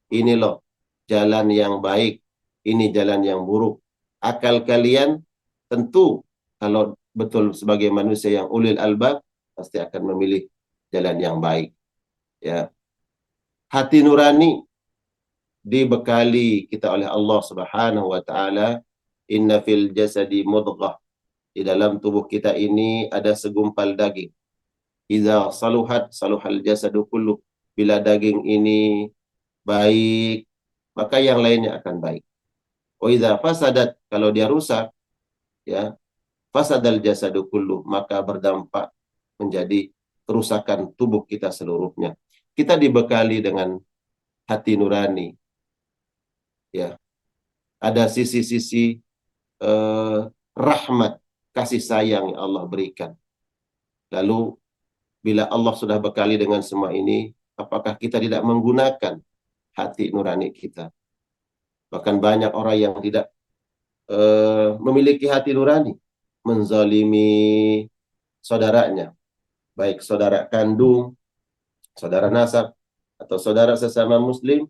ini loh jalan yang baik, ini jalan yang buruk. Akal kalian tentu kalau betul sebagai manusia yang ulil albab pasti akan memilih jalan yang baik, ya. Hati nurani dibekali kita oleh Allah Subhanahu wa taala. Inna fil jasadi mudghah, di dalam tubuh kita ini ada segumpal daging. Idza saluhat saluhal jasadu kullu, bila daging ini baik maka yang lainnya akan baik. Wa idza fasadat, kalau dia rusak, ya, fasadal jasadu kullu, maka berdampak menjadi kerusakan tubuh kita seluruhnya. Kita dibekali dengan hati nurani, ya. Ada sisi-sisi rahmat, kasih sayang yang Allah berikan. Lalu bila Allah sudah bekali dengan semua ini, apakah kita tidak menggunakan hati nurani kita? Bahkan banyak orang yang tidak memiliki hati nurani, menzalimi saudaranya, baik saudara kandung, saudara nasab, atau saudara sesama muslim,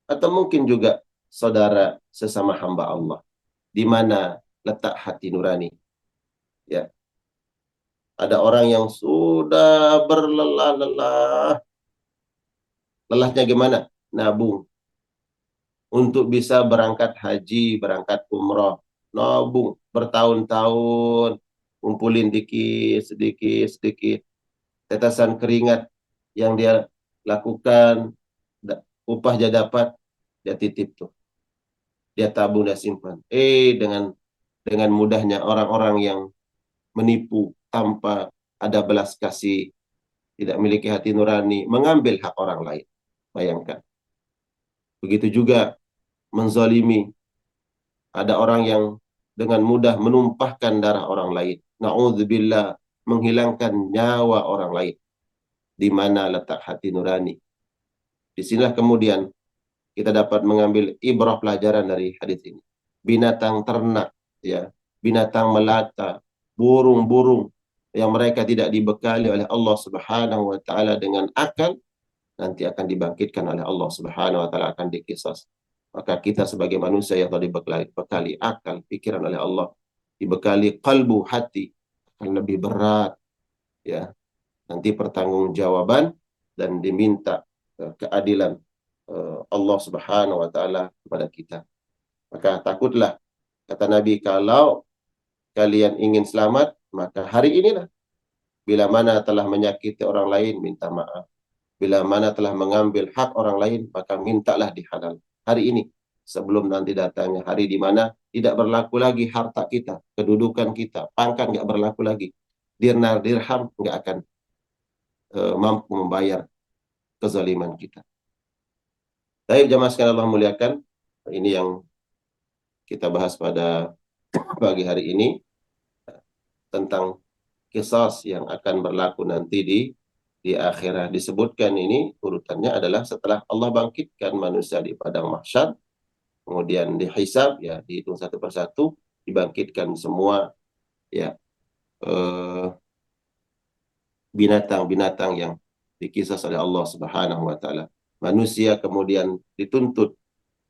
atau mungkin juga saudara sesama hamba Allah. Di mana letak hati nurani? Ya, ada orang yang sudah berlelah-lelah. Lelahnya gimana? Nabung. Untuk bisa berangkat haji, berangkat umroh. Nabung bertahun-tahun. Kumpulin dikit, sedikit, sedikit. Tetesan keringat yang dia lakukan, upah dia dapat, dia titip tuh. Dia tabung, dia simpan. Dengan mudahnya orang-orang yang menipu tanpa ada belas kasih, tidak memiliki hati nurani, mengambil hak orang lain. Bayangkan. Begitu juga menzalimi. Ada orang yang dengan mudah menumpahkan darah orang lain. Na'udzubillah, menghilangkan nyawa orang lain. Di mana letak hati nurani? Disinilah kemudian kita dapat mengambil ibrah pelajaran dari hadis ini. Binatang ternak, ya, binatang melata, burung-burung yang mereka tidak dibekali oleh Allah Subhanahu wa taala dengan akal, nanti akan dibangkitkan oleh Allah Subhanahu wa taala, akan dikisas. Maka kita sebagai manusia yang telah dibekali akal, pikiran oleh Allah, dibekali kalbu, hati, akan lebih berat, ya. Nanti pertanggungjawaban dan diminta keadilan Allah Subhanahu wa taala kepada kita. Maka takutlah, kata Nabi, kalau kalian ingin selamat, maka hari inilah. Bila mana telah menyakiti orang lain, minta maaf. Bila mana telah mengambil hak orang lain, maka mintalah dihalal. Hari ini, sebelum nanti datangnya hari di mana tidak berlaku lagi harta kita, kedudukan kita, pangkat nggak berlaku lagi. Dinar, dirham nggak akan mampu membayar kezaliman kita. Baik jamaah sekalian Allah muliakan, ini yang kita bahas pada pagi hari ini tentang qisas yang akan berlaku nanti di akhirat. Disebutkan ini urutannya adalah setelah Allah bangkitkan manusia di padang mahsyar, kemudian dihisab, ya dihitung satu persatu, dibangkitkan semua, ya binatang-binatang yang dikisas oleh Allah Subhanahu wa taala. Manusia kemudian dituntut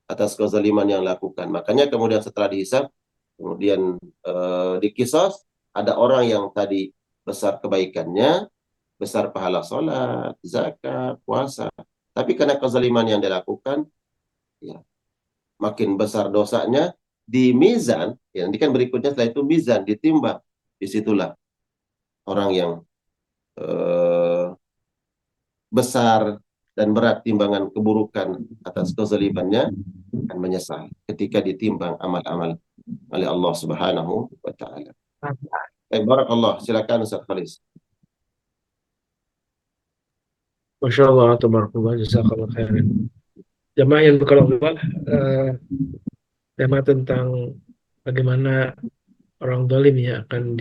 atas kezaliman yang lakukan. Makanya kemudian setelah dihisab, kemudian dikisas, ada orang yang tadi besar kebaikannya, besar pahala sholat, zakat, puasa. Tapi karena kezaliman yang dilakukan, ya, makin besar dosanya, di mizan, ya, nanti kan berikutnya setelah itu mizan, ditimbang. Disitulah orang yang besar dan berat timbangan keburukan atas kezalimannya akan menyesal ketika ditimbang amal-amal oleh Allah Subhanahu wa taala. Barakallah, silakan Ustaz Khalis. Masya Allah, tabarakallah, jazakallah khairan. Jamaah yang berkalaulah, tema tentang bagaimana orang zalim ya akan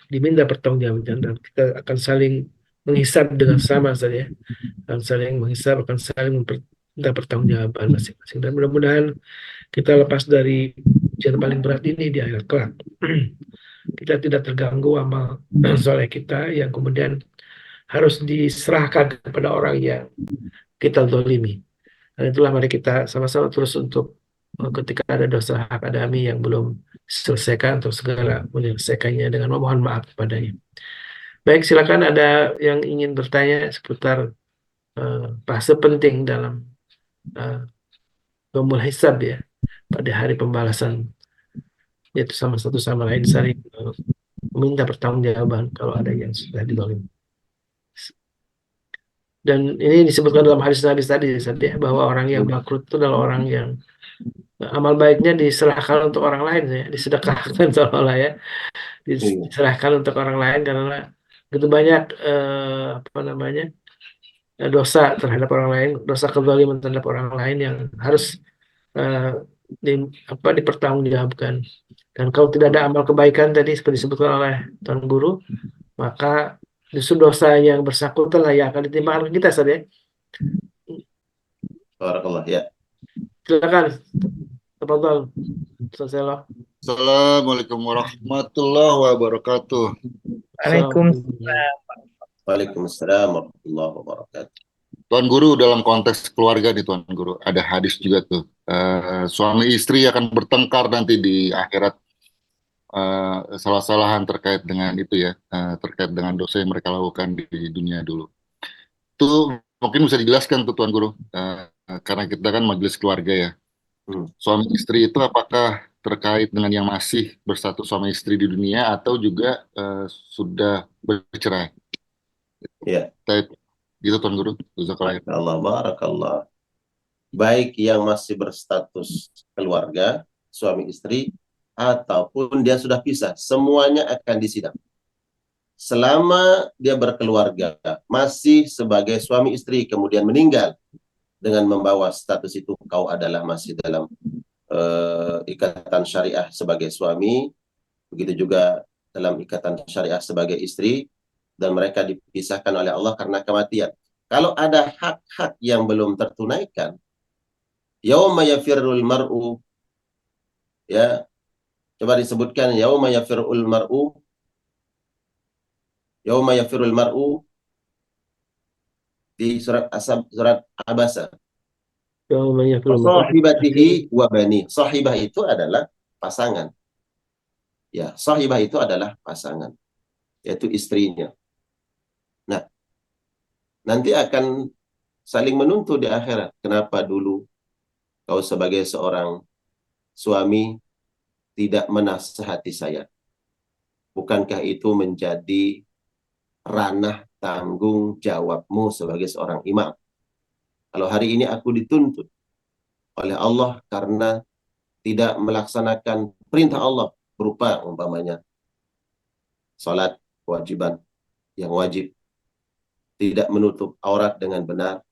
diminta pertanggungjawaban, dan kita akan saling menghisab dengan sama saja, akan saling menghisab, akan saling minta pertanggungjawaban masing-masing. Dan mudah-mudahan kita lepas dari ujian paling berat ini di akhirat kelak. Kita tidak terganggu amal soleh kita yang kemudian harus diserahkan kepada orang yang kita zalimi. Dan itulah mari kita sama-sama terus untuk ketika ada dosa hak adami yang belum diselesaikan, untuk segera menyelesaikannya dengan memohon maaf kepadanya. Baik, silakan ada yang ingin bertanya seputar fase penting dalam yaumul hisab ya, pada hari pembalasan, yaitu sama satu sama lain saling meminta pertanggungjawaban kalau ada yang sudah dizalimi. Dan ini disebutkan dalam hadis-hadis tadi bahwa orang yang bangkrut itu adalah orang yang amal baiknya diserahkan untuk orang lain ya, disedekahkan seolah-olah ya, diserahkan untuk orang lain karena begitu banyak dosa terhadap orang lain, dosa kezaliman terhadap orang lain yang harus dipertanggungjawabkan. Dan kalau tidak ada amal kebaikan tadi seperti disebutkan oleh Tuan Guru, maka justru dosa yang bersangkutan lah yang akan ditimbangkan kita saja. Barakallah, ya. Silakan, tafadhal, Ustaz. Assalamualaikum warahmatullahi wabarakatuh. Waalaikumsalam. Waalaikumsalam warahmatullahi wabarakatuh. Tuan Guru, dalam konteks keluarga nih Tuan Guru, ada hadis juga tuh. Suami istri akan bertengkar nanti di akhirat, salah-salahan terkait dengan itu ya, terkait dengan dosa yang mereka lakukan di dunia dulu. Itu mungkin bisa dijelaskan tuh Tuan Guru, karena kita kan majelis keluarga ya. Suami istri itu apakah terkait dengan yang masih bersatu suami istri di dunia atau juga sudah bercerai? Ya. Gitu Tuan Guru. Barakallah, barakallah. Baik yang masih berstatus keluarga, suami istri, ataupun dia sudah pisah, semuanya akan disidang. Selama dia berkeluarga, masih sebagai suami istri, kemudian meninggal dengan membawa status itu, kau adalah masih dalam ikatan syariah sebagai suami, begitu juga dalam ikatan syariah sebagai istri, dan mereka dipisahkan oleh Allah karena kematian. Kalau ada hak-hak yang belum tertunaikan, yauma yafirrul mar'u, ya, coba disebutkan yauma yafirrul mar'u, yauma yafirrul mar'u di surat Abasa. Sahibatihi wa bani. Sahibah itu adalah pasangan. Ya, sahibah itu adalah pasangan, yaitu istrinya. Nah, nanti akan saling menuntut di akhirat. Kenapa dulu kau sebagai seorang suami tidak menasihati saya? Bukankah itu menjadi ranah tanggung jawabmu sebagai seorang imam? Kalau hari ini aku dituntut oleh Allah karena tidak melaksanakan perintah Allah berupa umpamanya salat kewajiban yang wajib, tidak menutup aurat dengan benar,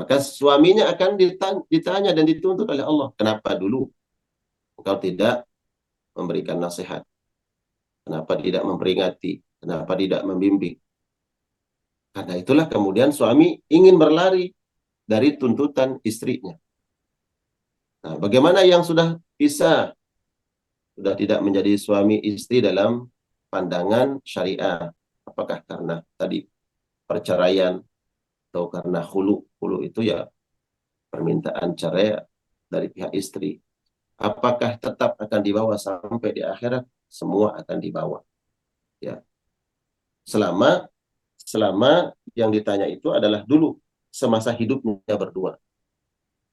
Maka suaminya akan ditanya dan dituntut oleh Allah. Kenapa dulu engkau tidak memberikan nasihat? Kenapa tidak memperingati? Kenapa tidak membimbing? Karena itulah kemudian suami ingin berlari dari tuntutan istrinya. Nah, bagaimana yang sudah bisa, sudah tidak menjadi suami istri dalam pandangan syariah? Apakah karena tadi perceraian atau karena khulu? Khulu itu ya permintaan cerai dari pihak istri. Apakah tetap akan dibawa sampai di akhirat? Semua akan dibawa. Ya, selama selama yang ditanya itu adalah dulu semasa hidupnya berdua.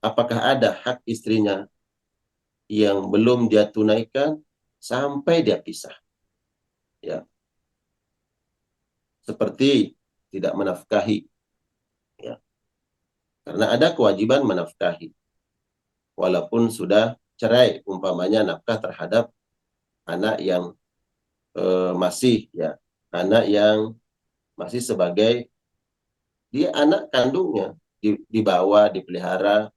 Apakah ada hak istrinya yang belum dia tunaikan sampai dia pisah? Ya, seperti tidak menafkahi. Ya, karena ada kewajiban menafkahi, walaupun sudah cerai, umpamanya nafkah terhadap anak yang masih ya, anak yang masih sebagai dia anak kandungnya, dibawa, dipelihara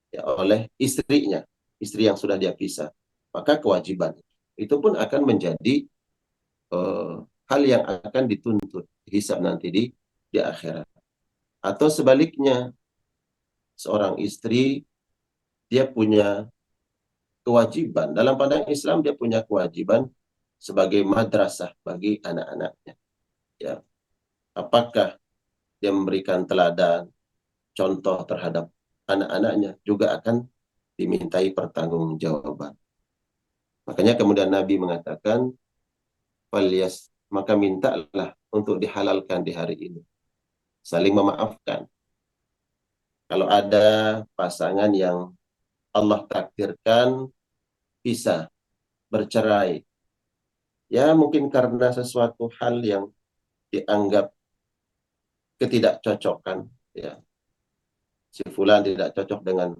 ya, oleh istrinya, istri yang sudah dia pisah. Maka kewajiban itu pun akan menjadi hal yang akan dituntut hisab nanti di akhirat. Atau sebaliknya, seorang istri dia punya kewajiban dalam pandangan Islam, dia punya kewajiban sebagai madrasah bagi anak-anaknya. Ya, apakah dia memberikan teladan, contoh terhadap anak-anaknya juga akan dimintai pertanggungjawaban. Makanya kemudian Nabi mengatakan, maka mintalah untuk dihalalkan di hari ini. Saling memaafkan. Kalau ada pasangan yang Allah takdirkan bisa bercerai, ya mungkin karena sesuatu hal yang dianggap ketidakcocokan, ya, si fulan tidak cocok dengan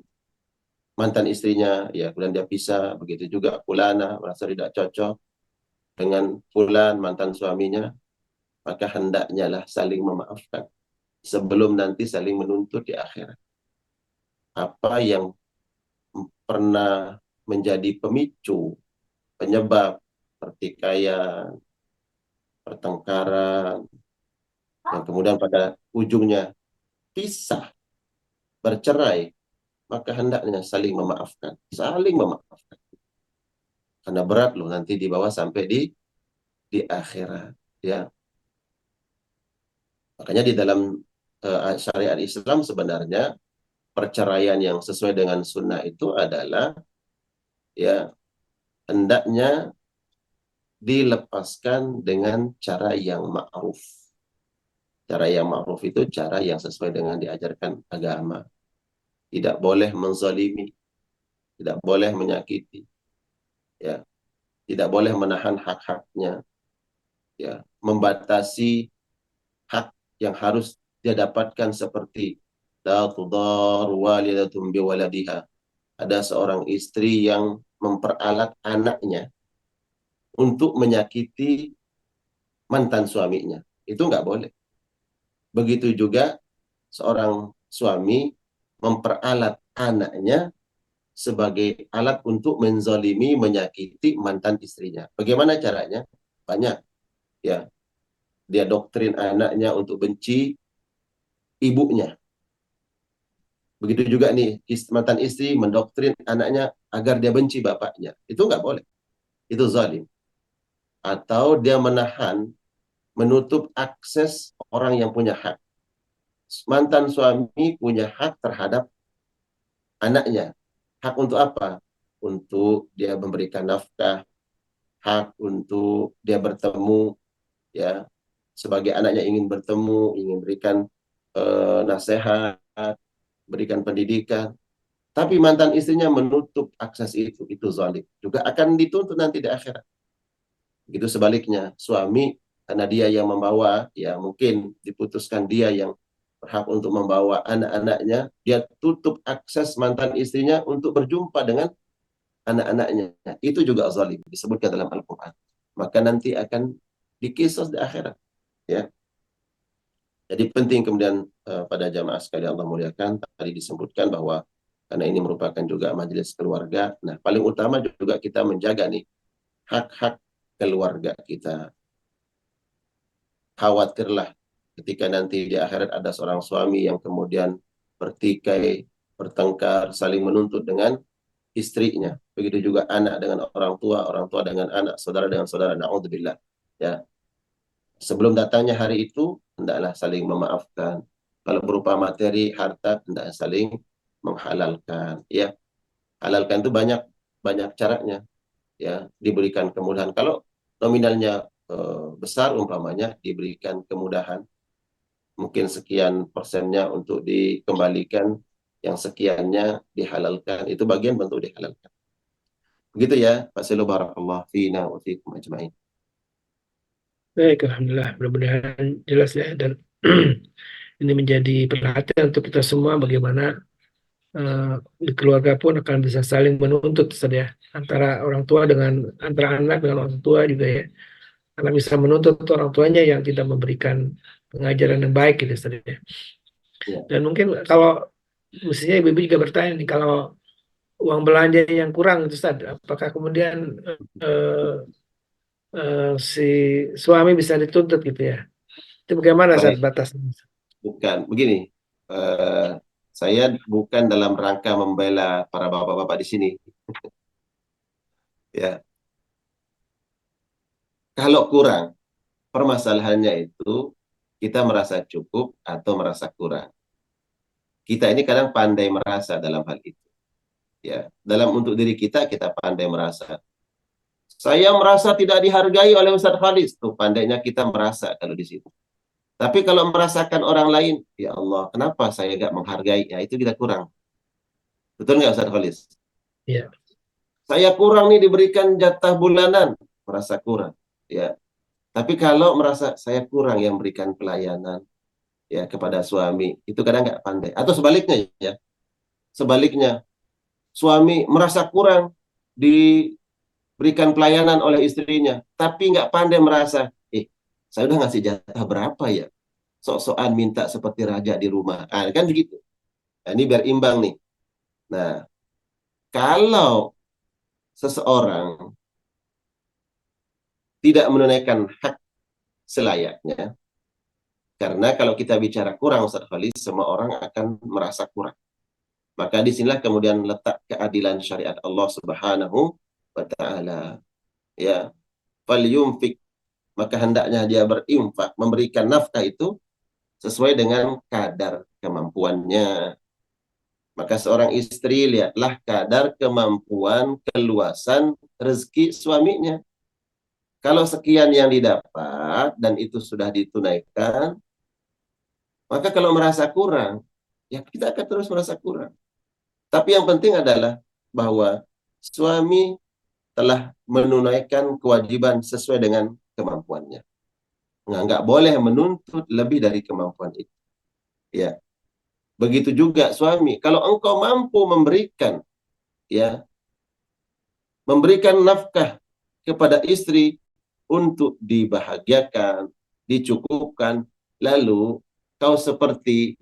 mantan istrinya, ya kemudian dia pisah. Begitu juga fulana merasa tidak cocok dengan fulan mantan suaminya, maka hendaknya lah saling memaafkan sebelum nanti saling menuntut di akhirat. Apa yang pernah menjadi pemicu, penyebab pertikaian, pertengkaran, yang kemudian pada ujungnya pisah, bercerai, maka hendaknya saling memaafkan. Saling memaafkan. Karena berat loh nanti dibawa sampai di akhirat. Ya. Makanya di dalam syariat Islam sebenarnya perceraian yang sesuai dengan sunnah itu adalah ya hendaknya dilepaskan dengan cara yang ma'ruf. Cara yang ma'ruf itu cara yang sesuai dengan diajarkan agama. Tidak boleh menzalimi, tidak boleh menyakiti, ya, tidak boleh menahan hak-haknya, ya, membatasi hak yang harus dia dapatkan seperti la tudar walidatun biwaladiha. Ada seorang istri yang memperalat anaknya untuk menyakiti mantan suaminya. Itu nggak boleh. Begitu juga seorang suami memperalat anaknya sebagai alat untuk menzalimi, menyakiti mantan istrinya. Bagaimana caranya? Banyak. Ya, dia doktrin anaknya untuk benci ibunya. Begitu juga nih, mantan istri mendoktrin anaknya agar dia benci bapaknya. Itu nggak boleh. Itu zalim. Atau dia menahan, menutup akses orang yang punya hak. Mantan suami punya hak terhadap anaknya. Hak untuk apa? Untuk dia memberikan nafkah, hak untuk dia bertemu, ya, sebagai anaknya ingin bertemu, ingin berikan nasihat, berikan pendidikan. Tapi mantan istrinya menutup akses itu zalim. Juga akan dituntut nanti di akhirat. Begitu sebaliknya, suami karena dia yang membawa, ya mungkin diputuskan dia yang berhak untuk membawa anak-anaknya, dia tutup akses mantan istrinya untuk berjumpa dengan anak-anaknya. Itu juga zalim, disebutkan dalam Al-Quran. Maka nanti akan dikisos di akhirat. Ya. Jadi penting kemudian pada jamaah sekalian Allah muliakan, tadi disebutkan bahwa karena ini merupakan juga majelis keluarga. Nah, paling utama juga kita menjaga nih hak-hak keluarga kita. Khawatirlah ketika nanti di akhirat ada seorang suami yang kemudian bertikai, bertengkar, saling menuntut dengan istrinya. Begitu juga anak dengan orang tua dengan anak, saudara dengan saudara. Na'udzubillah. Ya, sebelum datangnya hari itu, hendaklah saling memaafkan. Kalau berupa materi, harta, hendaklah saling menghalalkan. Ya, halalkan itu banyak banyak caranya. Ya, diberikan kemudahan. Kalau nominalnya besar umpamanya, diberikan kemudahan. Mungkin sekian persennya untuk dikembalikan, yang sekiannya dihalalkan. Itu bagian bentuk dihalalkan. Begitu ya, Pak Selo, barakallah fina wa fikum ajma'in. Baik, alhamdulillah, mudah-mudahan jelas ya, dan ini menjadi perhatian untuk kita semua bagaimana di keluarga pun akan bisa saling menuntut Ustaz ya, antara orang tua antara anak dengan orang tua juga ya, karena bisa menuntut orang tuanya yang tidak memberikan pengajaran yang baik gitu Ustaz ya. Ya. Dan mungkin kalau mestinya ibu-ibu juga bertanya nih, kalau uang belanja yang kurang itu Ustaz, apakah kemudian si suami bisa dituntut gitu ya? Itu bagaimana Ustaz Baik, batasnya? bukan begini. eh, saya bukan dalam rangka membela para bapak-bapak di sini. Ya, kalau kurang, permasalahannya itu kita merasa cukup atau merasa kurang. Kita ini kadang pandai merasa dalam hal itu. Ya, dalam untuk diri kita pandai merasa. Saya merasa tidak dihargai oleh Ustadz Khalis. Tuh pandainya kita merasa kalau di situ. Tapi kalau merasakan orang lain, ya Allah, kenapa saya gak menghargai? Ya, itu kita kurang. Betul nggak Ustadz Khalis? Ya. Saya kurang nih diberikan jatah bulanan, merasa kurang. Ya. Tapi kalau merasa saya kurang yang berikan pelayanan ya kepada suami, itu kadang nggak pandai. Atau sebaliknya ya. Sebaliknya, suami merasa kurang diberikan pelayanan oleh istrinya, tapi nggak pandai merasa, saya udah ngasih jatah berapa ya? Sok-sokan minta seperti raja di rumah. Ah, kan begitu. Nah, ini biar imbang nih. Nah, kalau seseorang tidak menunaikan hak selayaknya, karena kalau kita bicara kurang, Ustaz Khalis, semua orang akan merasa kurang. Maka disinilah kemudian letak keadilan syariat Allah Subhanahu wa Ta'ala. Ya, falyumfik, maka hendaknya dia berinfak, memberikan nafkah itu sesuai dengan kadar kemampuannya. Maka seorang istri lihatlah kadar kemampuan keluasan rezeki suaminya. Kalau sekian yang didapat dan itu sudah ditunaikan, maka kalau merasa kurang, ya kita akan terus merasa kurang. Tapi yang penting adalah bahwa suami telah menunaikan kewajiban sesuai dengan kemampuannya. Nggak boleh menuntut lebih dari kemampuan itu. Ya, begitu juga suami. Kalau engkau mampu memberikan, ya, memberikan nafkah kepada istri untuk dibahagiakan, dicukupkan, lalu kau seperti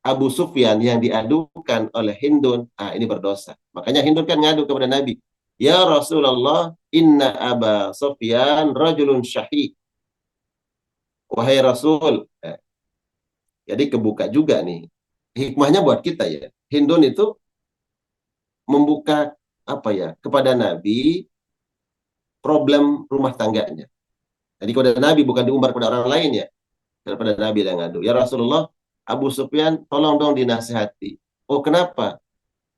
Abu Sufyan yang diadukan oleh Hindun, ini berdosa. Makanya Hindun kan ngadu kepada Nabi, ya Rasulullah, inna Aba Sufyan rajulun syahid. Wahai Rasul, jadi kebuka juga nih. Hikmahnya buat kita ya. Hindun itu membuka apa ya kepada Nabi problem rumah tangganya. Jadi kepada Nabi bukan diumbar kepada orang lain ya. Daripada Nabi yang ngadu. Ya Rasulullah, Abu Sufyan tolong dong dinasihati. Oh kenapa?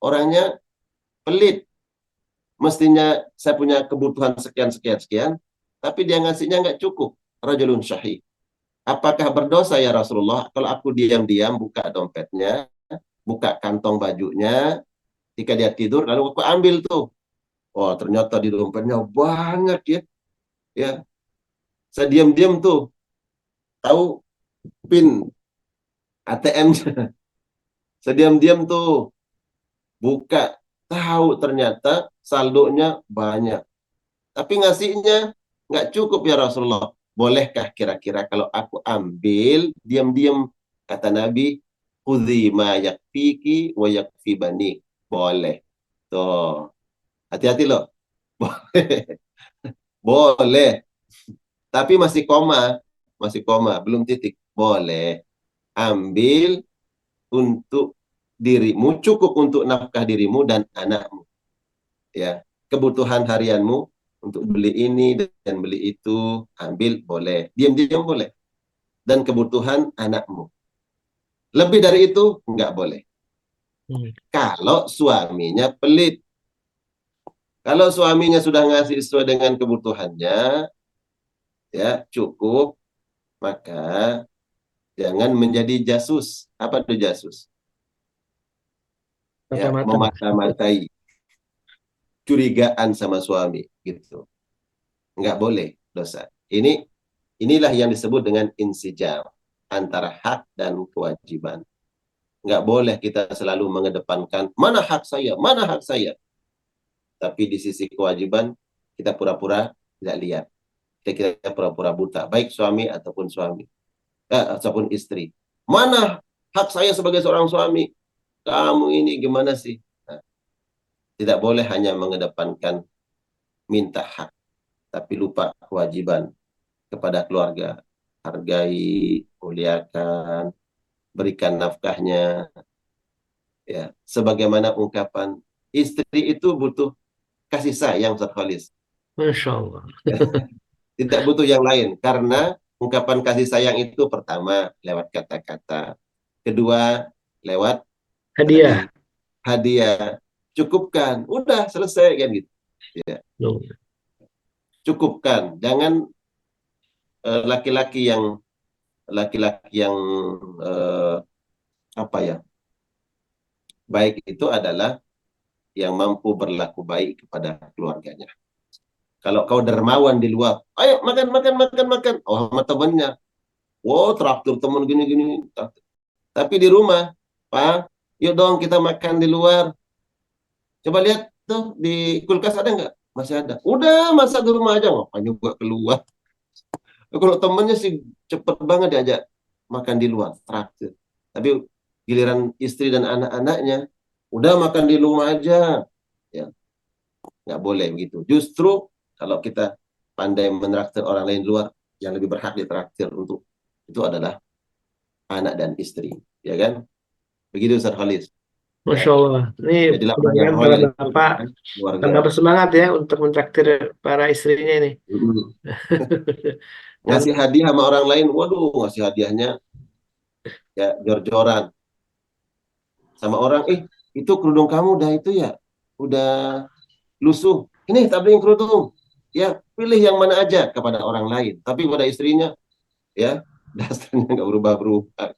Orangnya pelit. Mestinya saya punya kebutuhan sekian, tapi dia ngasihnya nggak cukup. Rajulun syahid. Apakah berdosa ya Rasulullah kalau aku diam-diam buka dompetnya, buka kantong bajunya, ketika dia tidur, lalu aku ambil tuh. Oh ternyata di dompetnya banyak ya. Ya, saya diam-diam tuh, tahu PIN ATM-nya. Saya diam-diam tuh, buka, tahu ternyata saldonya banyak. Tapi ngasihnya nggak cukup ya Rasulullah. Bolehkah kira-kira kalau aku ambil diam-diam Kata Nabi, khudhi ma yakfiki wa yakfi bani. Boleh. Tuh, hati-hati loh. Boleh. Boleh. Tapi masih koma, belum titik. Boleh. Ambil untuk dirimu, cukup untuk nafkah dirimu dan anakmu. Ya, kebutuhan harianmu untuk beli ini dan beli itu, ambil boleh. Diam-diam boleh. Dan kebutuhan anakmu. Lebih dari itu, nggak boleh. Kalau suaminya pelit. Kalau suaminya sudah ngasih sesuai dengan kebutuhannya, ya cukup, maka jangan menjadi jasus. Apa itu jasus? Ya, Mata-mata. memata-matai, curigaan sama suami, gitu. Nggak boleh dosa. Inilah yang disebut dengan insijam antara hak dan kewajiban. Nggak boleh kita selalu mengedepankan mana hak saya. Tapi di sisi kewajiban kita pura-pura tidak lihat. Kita pura-pura buta, baik suami ataupun istri. Mana hak saya sebagai seorang suami? Kamu ini gimana sih? Nah, tidak boleh hanya mengedepankan minta hak, tapi lupa kewajiban kepada keluarga. Hargai, muliakan, berikan nafkahnya. Ya, sebagaimana ungkapan istri itu butuh kasih sayang, Ustaz Khalis. Masya Allah. Tidak butuh yang lain, karena ungkapan kasih sayang itu pertama lewat kata-kata, kedua lewat Hadiah. hadiah. Cukupkan, udah selesai kan gitu. Ya. Cukupkan, jangan laki-laki yang apa ya, baik itu adalah yang mampu berlaku baik kepada keluarganya. Kalau kau dermawan di luar, ayo makan. Oh, sama temannya. Wow, traktir teman gini-gini. Tapi di rumah, Pak, yuk dong kita makan di luar. Coba lihat tuh di kulkas ada nggak? Masih ada. Udah masak di rumah aja, ngapain juga keluar. Kalau temennya sih cepet banget diajak makan di luar, traktir. Tapi giliran istri dan anak-anaknya, udah makan di rumah aja. Ya, nggak boleh begitu. Justru kalau kita pandai menraktir orang lain di luar, yang lebih berhak ditraktir untuk itu adalah anak dan istri, ya kan? Begitu Ustaz Khalis. Masya Allah. Ini Jadilah orang yang mudah-mudahan para royal itu bapak keluarga. tambah bersemangat ya untuk mentraktir para istrinya ini. Dan Ngasih hadiah sama orang lain, waduh, ngasih hadiahnya ya jor-joran sama orang. Itu kerudung kamu udah itu ya, udah lusuh. Ini tak beliin kerudung. Ya, pilih yang mana aja kepada orang lain. Tapi pada istrinya, ya, dasarnya nggak berubah-berubah.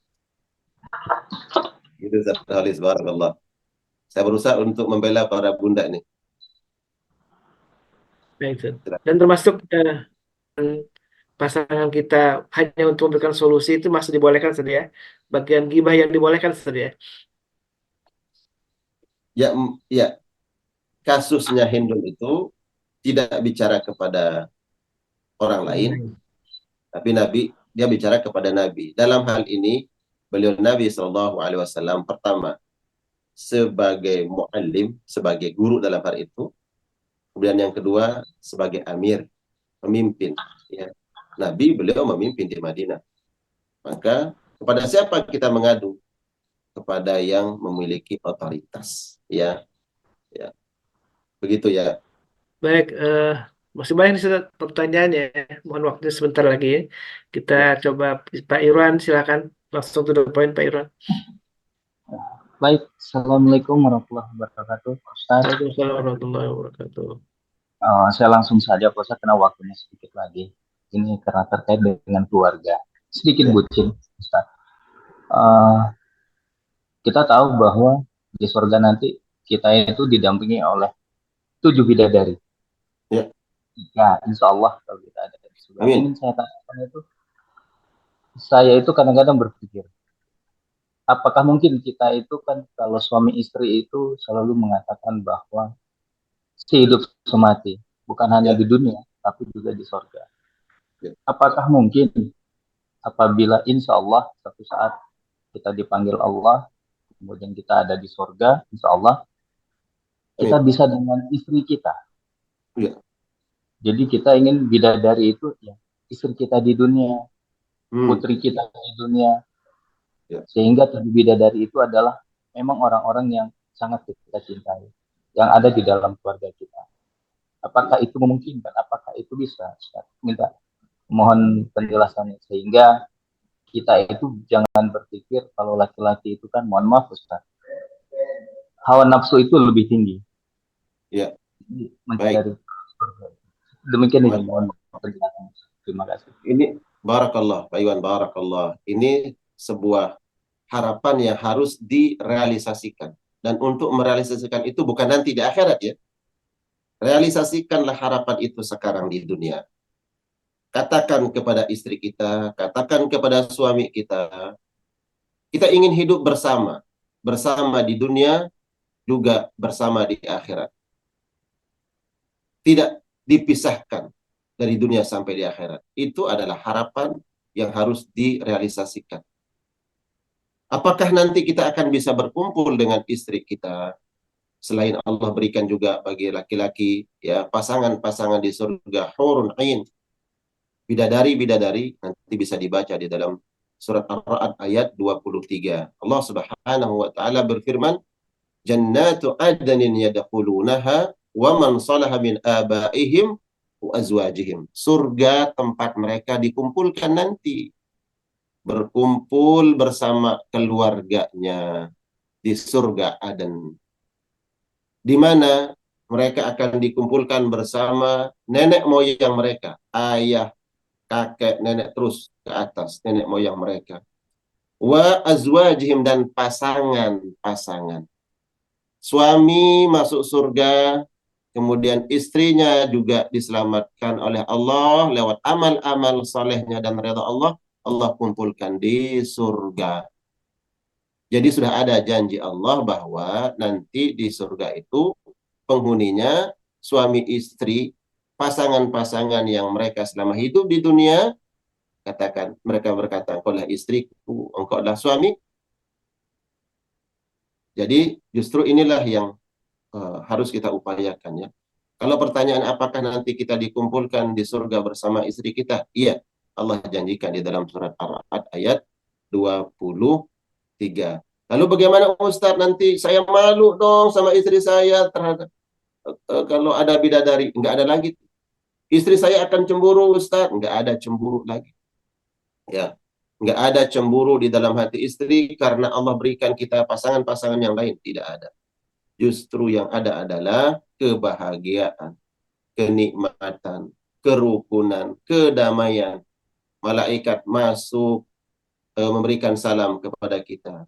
Gitu, Ustaz Halis, barakallah. Saya berusaha untuk membela para bunda nih. Baik, Ustaz. Dan termasuk pasangan kita hanya untuk memberikan solusi itu masih dibolehkan saja ya. Bagian gibah yang dibolehkan saja ya. Ya, kasusnya Hindun itu tidak bicara kepada orang lain, tapi dia bicara kepada Nabi. Dalam hal ini, beliau Nabi SAW pertama sebagai muallim, sebagai guru dalam hal itu. Kemudian yang kedua sebagai amir, pemimpin. Ya. Nabi beliau memimpin di Madinah. Maka kepada siapa kita mengadu? Kepada yang memiliki otoritas. Ya, begitu ya. Baik, masih banyak nih Ustaz, pertanyaannya. Mohon waktu sebentar lagi ya. Kita coba Pak Irwan, silakan langsung to the point Pak Irwan. Baik, Assalamualaikum warahmatullahi wabarakatuh, Ustaz. Waalaikumsalam warahmatullahi wabarakatuh. Saya langsung saja, Pak Ustaz, karena waktunya sedikit lagi. Ini karena terkait dengan keluarga. Sedikit bucin, Ustaz. Kita tahu bahwa di surga nanti kita itu didampingi oleh 7 bidadari. Ya, insya Allah kalau kita ada di surga. Ingin saya tanyakan itu, saya itu kadang-kadang berpikir, apakah mungkin kita itu kan kalau suami istri itu selalu mengatakan bahwa hidup semati, bukan hanya di dunia, tapi juga di surga. Apakah mungkin apabila insya Allah suatu saat kita dipanggil Allah, kemudian kita ada di surga, insya Allah kita bisa dengan istri kita. Ya. Jadi kita ingin bidadari itu ya istri kita di dunia, putri kita di dunia, sehingga tujuh bidadari itu adalah memang orang-orang yang sangat kita cintai, yang ada di dalam keluarga kita. Apakah itu memungkinkan? Apakah itu bisa? Minta mohon penjelasannya, sehingga kita itu jangan berpikir kalau laki-laki itu kan, mohon maaf Ustaz, hawa nafsu itu lebih tinggi. Ya. Mencari. Demikian ini, mohon penjelasan. Terima kasih. Ini barakallah, Pak Iwan, barakallah. Ini sebuah harapan yang harus direalisasikan. Dan untuk merealisasikan itu bukan nanti di akhirat ya. Realisasikanlah harapan itu sekarang di dunia. Katakan kepada istri kita, katakan kepada suami kita, kita ingin hidup bersama. Bersama di dunia, juga bersama di akhirat. Tidak dipisahkan dari dunia sampai di akhirat. Itu adalah harapan yang harus direalisasikan. Apakah nanti kita akan bisa berkumpul dengan istri kita? Selain Allah berikan juga bagi laki-laki ya pasangan-pasangan di surga hurun ain, bidadari-bidadari, nanti bisa dibaca di dalam surat Ar-Ra'd ayat 23. Allah Subhanahu wa taala berfirman, "Jannatu adnin yadkhulunaha wa man salaha min abaihim wa azwajihim." Surga tempat mereka dikumpulkan nanti. Berkumpul bersama keluarganya di surga Aden. Di mana mereka akan dikumpulkan bersama nenek moyang mereka, ayah, kakek, nenek terus ke atas, nenek moyang mereka. Wa azwajihim, dan pasangan-pasangan. Suami masuk surga, kemudian istrinya juga diselamatkan oleh Allah lewat amal-amal salehnya dan redha Allah. Allah kumpulkan di surga. Jadi sudah ada janji Allah bahwa nanti di surga itu penghuninya suami istri, pasangan-pasangan yang mereka selama hidup di dunia, katakan mereka berkata, engkau adalah istriku, engkau adalah suami. Jadi justru inilah yang harus kita upayakan ya. Kalau pertanyaan apakah nanti kita dikumpulkan di surga bersama istri kita? Iya, Allah janjikan di dalam surat Ar-Ra'd ayat 23. Lalu bagaimana Ustaz, nanti saya malu dong sama istri saya terhadap kalau ada bidadari? Enggak ada lagi. Istri saya akan cemburu Ustaz? Enggak ada cemburu lagi. Ya, enggak ada cemburu di dalam hati istri karena Allah berikan kita pasangan-pasangan yang lain. Tidak ada. Justru yang ada adalah kebahagiaan, kenikmatan, kerukunan, kedamaian. Malaikat masuk memberikan salam kepada kita.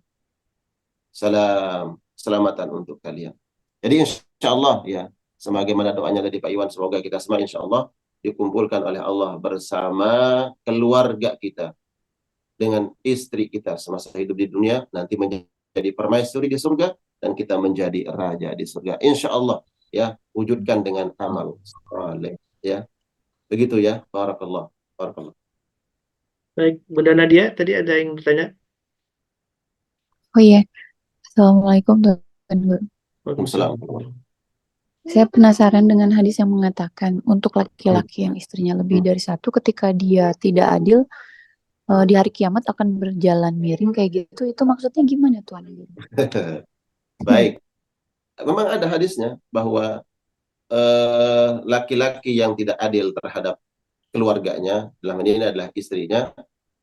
Salam, selamatan untuk kalian. Jadi insya Allah ya, sebagaimana doanya tadi Pak Iwan, semoga kita semua insya Allah dikumpulkan oleh Allah bersama keluarga kita dengan istri kita semasa hidup di dunia, nanti menjadi permaisuri di surga dan kita menjadi raja di surga. Insya Allah ya, wujudkan dengan amal saleh ya. Begitu ya. Barakallah. Barakallah. Baik, Bunda Nadia, tadi ada yang bertanya? Oh iya, Assalamualaikum Tuan Guru. Waalaikumsalam. Saya penasaran dengan hadis yang mengatakan untuk laki-laki yang istrinya lebih dari satu, ketika dia tidak adil, di hari kiamat akan berjalan miring kayak gitu. Itu maksudnya gimana Tuan Guru? Baik. Memang ada hadisnya bahwa laki-laki yang tidak adil terhadap keluarganya, dalam ini adalah istrinya,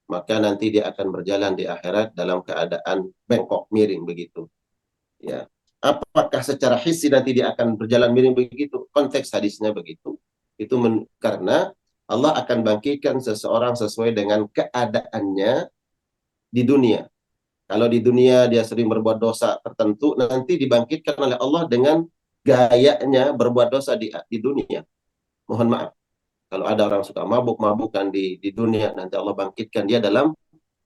maka nanti dia akan berjalan di akhirat dalam keadaan bengkok miring begitu. Ya. Apakah secara hissi nanti dia akan berjalan miring begitu? Konteks hadisnya begitu. Itu karena Allah akan bangkitkan seseorang sesuai dengan keadaannya di dunia. Kalau di dunia dia sering berbuat dosa tertentu, nanti dibangkitkan oleh Allah dengan gayanya berbuat dosa di dunia. Mohon maaf. Kalau ada orang suka mabuk-mabukan di dunia, nanti Allah bangkitkan dia dalam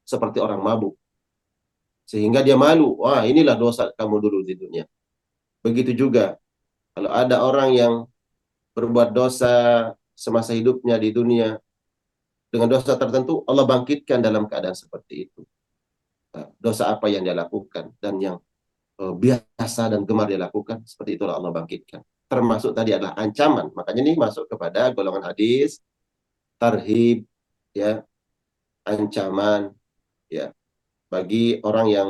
seperti orang mabuk. Sehingga dia malu. Wah, inilah dosa kamu dulu di dunia. Begitu juga. Kalau ada orang yang berbuat dosa semasa hidupnya di dunia, dengan dosa tertentu, Allah bangkitkan dalam keadaan seperti itu. dosa apa yang dia lakukan, dan yang biasa dan gemar dia lakukan, seperti itulah Allah bangkitkan. Termasuk tadi adalah ancaman. Makanya ini masuk kepada golongan hadis tarhib, ya, ancaman, ya, bagi orang yang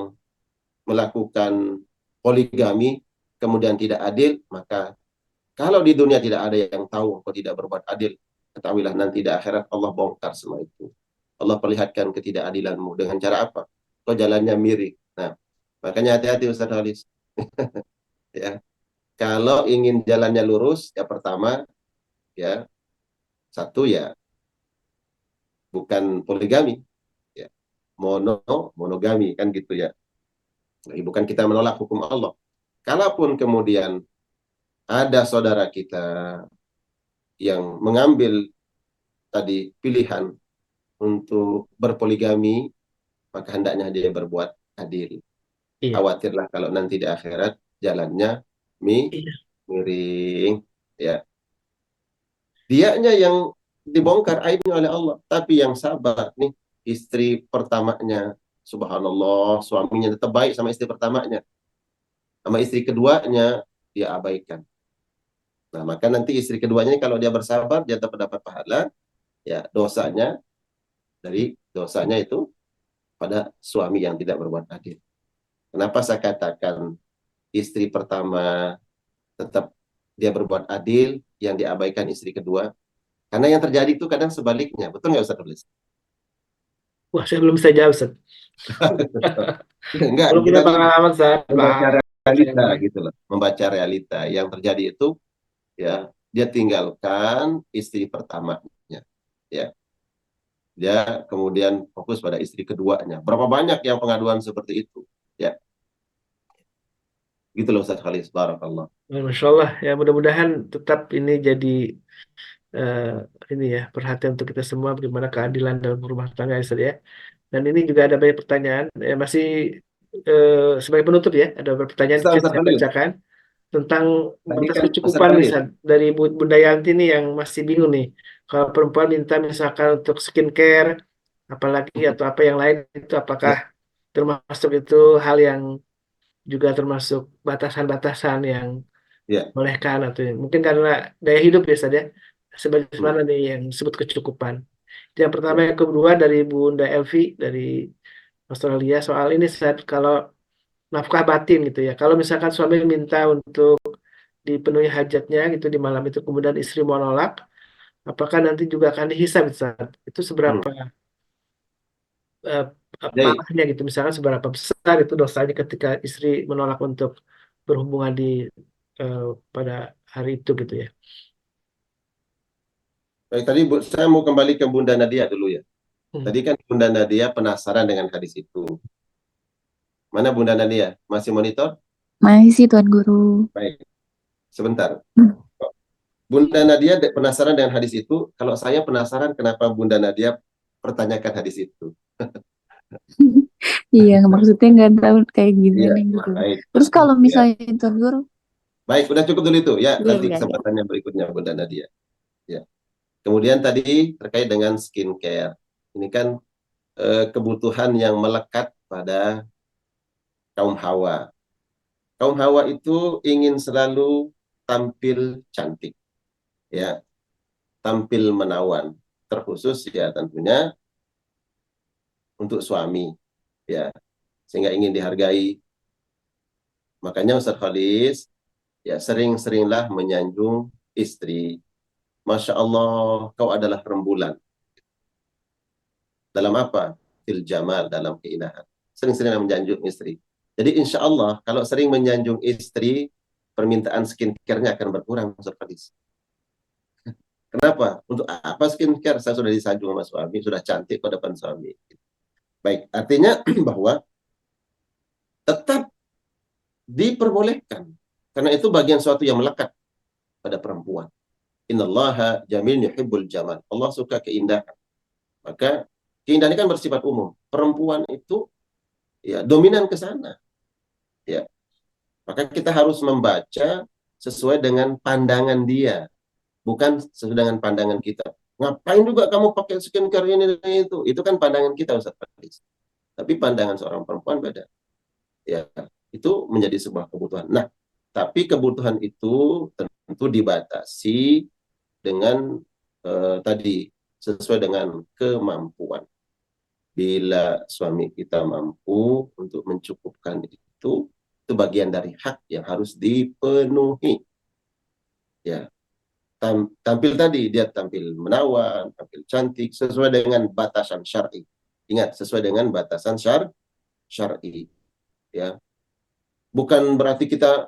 melakukan poligami kemudian tidak adil. Maka kalau di dunia tidak ada yang tahu kau tidak berbuat adil, ketahuilah nanti di akhirat Allah bongkar semua itu. Allah perlihatkan ketidakadilanmu dengan cara apa? Kau jalannya miring. Nah, makanya hati-hati Ustaz Halis. Ya, kalau ingin jalannya lurus, ya pertama, ya, satu, ya bukan poligami, ya, monogami, kan gitu ya. Jadi bukan kita menolak hukum Allah. Kalaupun kemudian ada saudara kita yang mengambil tadi pilihan untuk berpoligami, maka hendaknya dia berbuat adil. Iya. Khawatirlah kalau nanti di akhirat jalannya Iya. miring, ya. Dianya yang dibongkar aibnya oleh Allah, tapi yang sabar nih, istri pertamanya, subhanallah, suaminya tetap baik sama istri pertamanya, sama istri keduanya dia abaikan. Nah, maka nanti istri keduanya kalau dia bersabar, dia tetap mendapat pahala, ya, dosanya itu pada suami yang tidak berbuat adil. Kenapa saya katakan istri pertama tetap dia berbuat adil, yang diabaikan istri kedua? Karena yang terjadi itu kadang sebaliknya. Betul nggak Ustaz Tulis? Wah, saya belum bisa jawab, Ustaz. Enggak, Belum kita punya pengalaman, Ustaz. membaca Maaf. realita gitu loh. Membaca realita. Yang terjadi itu, ya, dia tinggalkan istri pertamanya. Ya. Dia kemudian fokus pada istri keduanya. Berapa banyak yang pengaduan seperti itu? Ya. Gitu loh Ustaz Khalis. Barakallah. Masya Allah, ya mudah-mudahan tetap ini jadi eh, ini ya perhatian untuk kita semua bagaimana keadilan dalam rumah tangga ya, Ustaz, ya. Dan ini juga ada banyak pertanyaan, masih sebagai penutup ya, ada beberapa pertanyaan Ustaz, kecil Ustaz saya Khalil. bacakan tentang Tadi batas kan Ustaz kecukupan Khalil. misal dari Bunda Yanti nih yang masih bingung nih. Kalau perempuan minta misalkan untuk skincare, apalagi atau apa yang lain itu apakah Ya, termasuk itu hal yang juga termasuk batasan-batasan yang ya. bolehkan atau mungkin karena daya hidup ya saja Hmm, sebagaimana nih yang disebut kecukupan. Itu yang pertama, ya. yang kedua dari Bunda Elvi dari Australia soal ini saat kalau nafkah batin gitu ya. Kalau misalkan suami minta untuk dipenuhi hajatnya gitu di malam itu kemudian istri mau nolak, apakah nanti juga akan dihisab Ustaz? Itu Hmm. seberapa eh, Jadi, parahnya gitu, misalkan seberapa besar itu dosanya ketika istri menolak untuk berhubungan di eh, pada hari itu gitu ya. baik, tadi saya mau kembali ke Bunda Nadia dulu ya. Hmm. Tadi kan Bunda Nadia penasaran dengan hadis itu. Mana Bunda Nadia? Masih monitor? Masih Tuan Guru. Baik, sebentar. Hmm. Bunda Nadia penasaran dengan hadis itu. Kalau saya penasaran kenapa Bunda Nadia pertanyakan hadis itu. Iya, maksudnya nggak tahu kayak Iya, gimana gitu. baik. Terus kalau Ya. misalnya Tuan Guru, Baik, udah cukup dulu itu. Ya, iya nanti iya iya. kesempatannya berikutnya Bunda Nadia. Ya. Kemudian tadi terkait dengan skincare. Ini kan kebutuhan yang melekat pada kaum Hawa. Kaum Hawa itu ingin selalu tampil cantik, ya, tampil menawan. Terkhusus ya tentunya untuk suami, ya, sehingga ingin dihargai. Makanya Ustaz Khalis, ya, sering-seringlah menyanjung istri. Masya Allah, kau adalah rembulan. Dalam apa? Fil jamal, dalam keindahan. Sering-seringlah menyanjung istri. Jadi insya Allah, kalau sering menyanjung istri, permintaan skincare-nya akan berkurang, Ustaz Khalis. Kenapa? Untuk apa skincare? Saya sudah disanjung sama suami, sudah cantik ke depan suami. Baik, artinya bahwa tetap diperbolehkan. Karena itu bagian suatu yang melekat pada perempuan. Innallaha jamil yuhibbul jamal. Allah suka keindahan. Maka keindahan ini kan bersifat umum. Perempuan itu, ya, dominan ke sana. Ya. Maka kita harus membaca sesuai dengan pandangan dia, bukan sesuai dengan pandangan kita. Ngapain juga kamu pakai skincare ini dan itu? Itu kan pandangan kita, Ustaz Fadlis. Tapi pandangan seorang perempuan beda. Ya, itu menjadi sebuah kebutuhan. Nah, tapi kebutuhan itu tentu dibatasi dengan tadi sesuai dengan kemampuan. Bila suami kita mampu untuk mencukupkan itu bagian dari hak yang harus dipenuhi. Ya, tampil tadi dia tampil menawan, tampil cantik sesuai dengan batasan syar'i. Ingat, sesuai dengan batasan syar'i. Ya, bukan berarti kita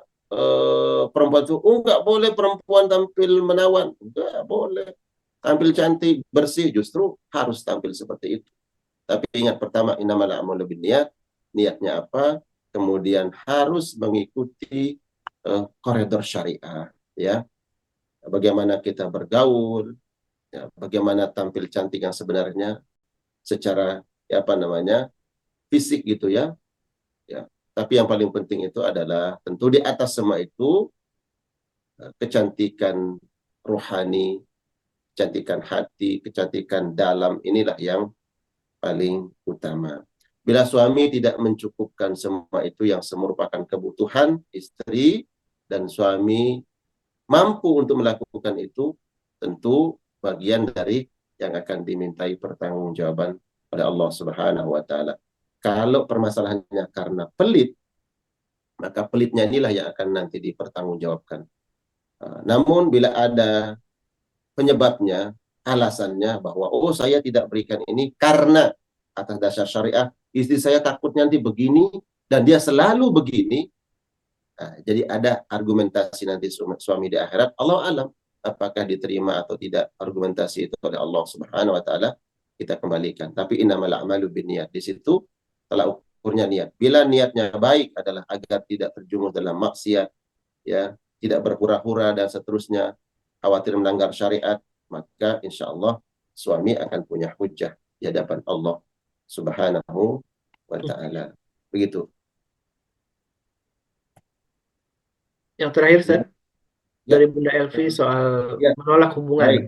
perempuan itu nggak boleh perempuan tampil menawan, nggak boleh tampil cantik bersih, justru harus tampil seperti itu. Tapi ingat, pertama innamal a'malu binniyat, niatnya apa, kemudian harus mengikuti koridor syariah, ya, bagaimana kita bergaul, ya, bagaimana tampil cantik yang sebenarnya secara ya apa namanya fisik gitu ya. Ya, tapi yang paling penting itu adalah tentu di atas semua itu kecantikan rohani, kecantikan hati, kecantikan dalam, inilah yang paling utama. Bila suami tidak mencukupkan semua itu yang merupakan kebutuhan istri, dan suami mampu untuk melakukan itu, tentu bagian dari yang akan dimintai pertanggungjawaban oleh Allah Subhanahu wa taala. Kalau permasalahannya karena pelit, maka pelitnya inilah yang akan nanti dipertanggungjawabkan. Namun bila ada penyebabnya, alasannya bahwa oh saya tidak berikan ini karena atas dasar syariah, istri saya takut nanti begini dan dia selalu begini. Nah, jadi ada argumentasi nanti suami di akhirat, Allah alam apakah diterima atau tidak argumentasi itu oleh Allah Subhanahu wa taala, kita kembalikan. Tapi innamal a'malu binniyat, di situ telah ukurnya niat. Bila niatnya baik adalah agar tidak terjumus dalam maksiat, ya, tidak berhura-hura dan seterusnya, khawatir melanggar syariat, maka insya Allah suami akan punya hujjah di hadapan Allah Subhanahu wa taala. Begitu. Yang terakhir, Ustaz, Ya. dari Bunda Elvi soal Ya. menolak hubungan. Baik,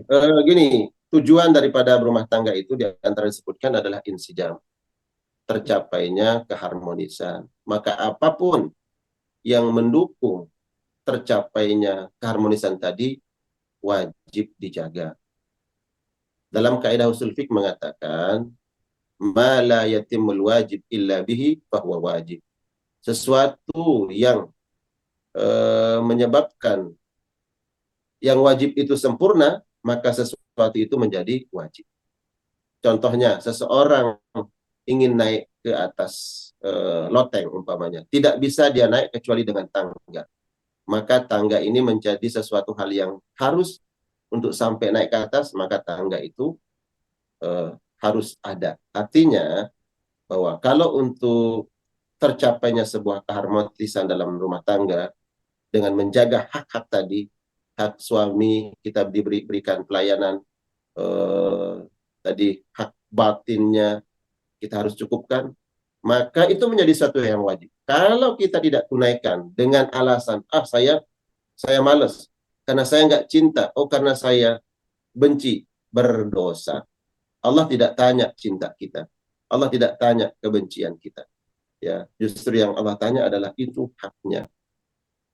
gini, tujuan daripada berumah tangga itu di antara disebutkan adalah insijam, tercapainya keharmonisan. Maka apapun yang mendukung tercapainya keharmonisan tadi wajib dijaga. Dalam kaidah usul fiqh mengatakan, ma la yatimul wajib illa bihi fahuwa wajib. Sesuatu yang menyebabkan yang wajib itu sempurna, maka sesuatu itu menjadi wajib. Contohnya, seseorang ingin naik ke atas loteng umpamanya, tidak bisa dia naik kecuali dengan tangga. Maka tangga ini menjadi sesuatu hal yang harus untuk sampai naik ke atas, maka tangga itu harus ada. Artinya bahwa kalau untuk tercapainya sebuah keharmonisan dalam rumah tangga dengan menjaga hak-hak tadi, hak suami kita diberikan pelayanan, tadi hak batinnya kita harus cukupkan, maka itu menjadi satu yang wajib. Kalau kita tidak tunaikan dengan alasan saya malas karena saya nggak cinta, karena saya benci, berdosa. Allah tidak tanya cinta kita, Allah tidak tanya kebencian kita. Ya, justru yang Allah tanya adalah itu haknya.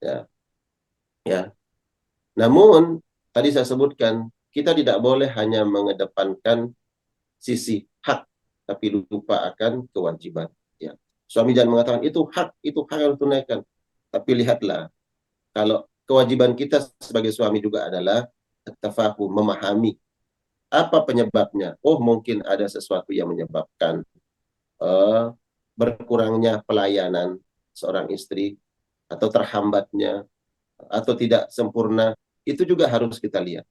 Ya, ya. Namun tadi saya sebutkan, kita tidak boleh hanya mengedepankan sisi hak, tapi lupa akan kewajiban. Ya. Suami jangan mengatakan itu hak yang tunaikan. Tapi lihatlah, kalau kewajiban kita sebagai suami juga adalah tafahum, memahami apa penyebabnya. Oh, mungkin ada sesuatu yang menyebabkan berkurangnya pelayanan seorang istri, atau terhambatnya, atau tidak sempurna. Itu juga harus kita lihat.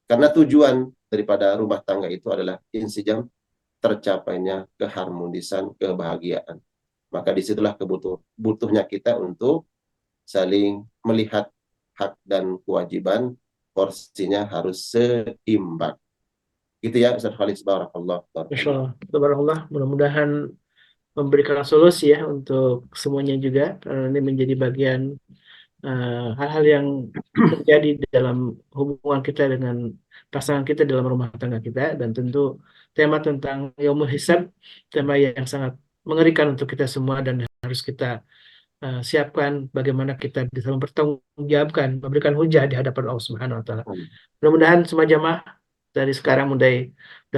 Karena tujuan daripada rumah tangga itu adalah insijam, tercapainya keharmonisan, kebahagiaan. Maka disitulah butuhnya kita untuk saling melihat hak dan kewajiban, porsinya harus seimbang. Gitu ya, Ustaz Khalid. Barakallah. Masya Allah, Tabarakallah. Mudah-mudahan memberikan solusi ya untuk semuanya juga, karena ini menjadi bagian hal-hal yang terjadi dalam hubungan kita dengan pasangan kita dalam rumah tangga kita. Dan tentu tema tentang Yaumul Hisab, tema yang sangat mengerikan untuk kita semua dan harus kita siapkan bagaimana kita bisa mempertanggungjawabkan, memberikan hujah di hadapan Allah Subhanahu wa taala. Mudah-mudahan semua jamaah dari sekarang udah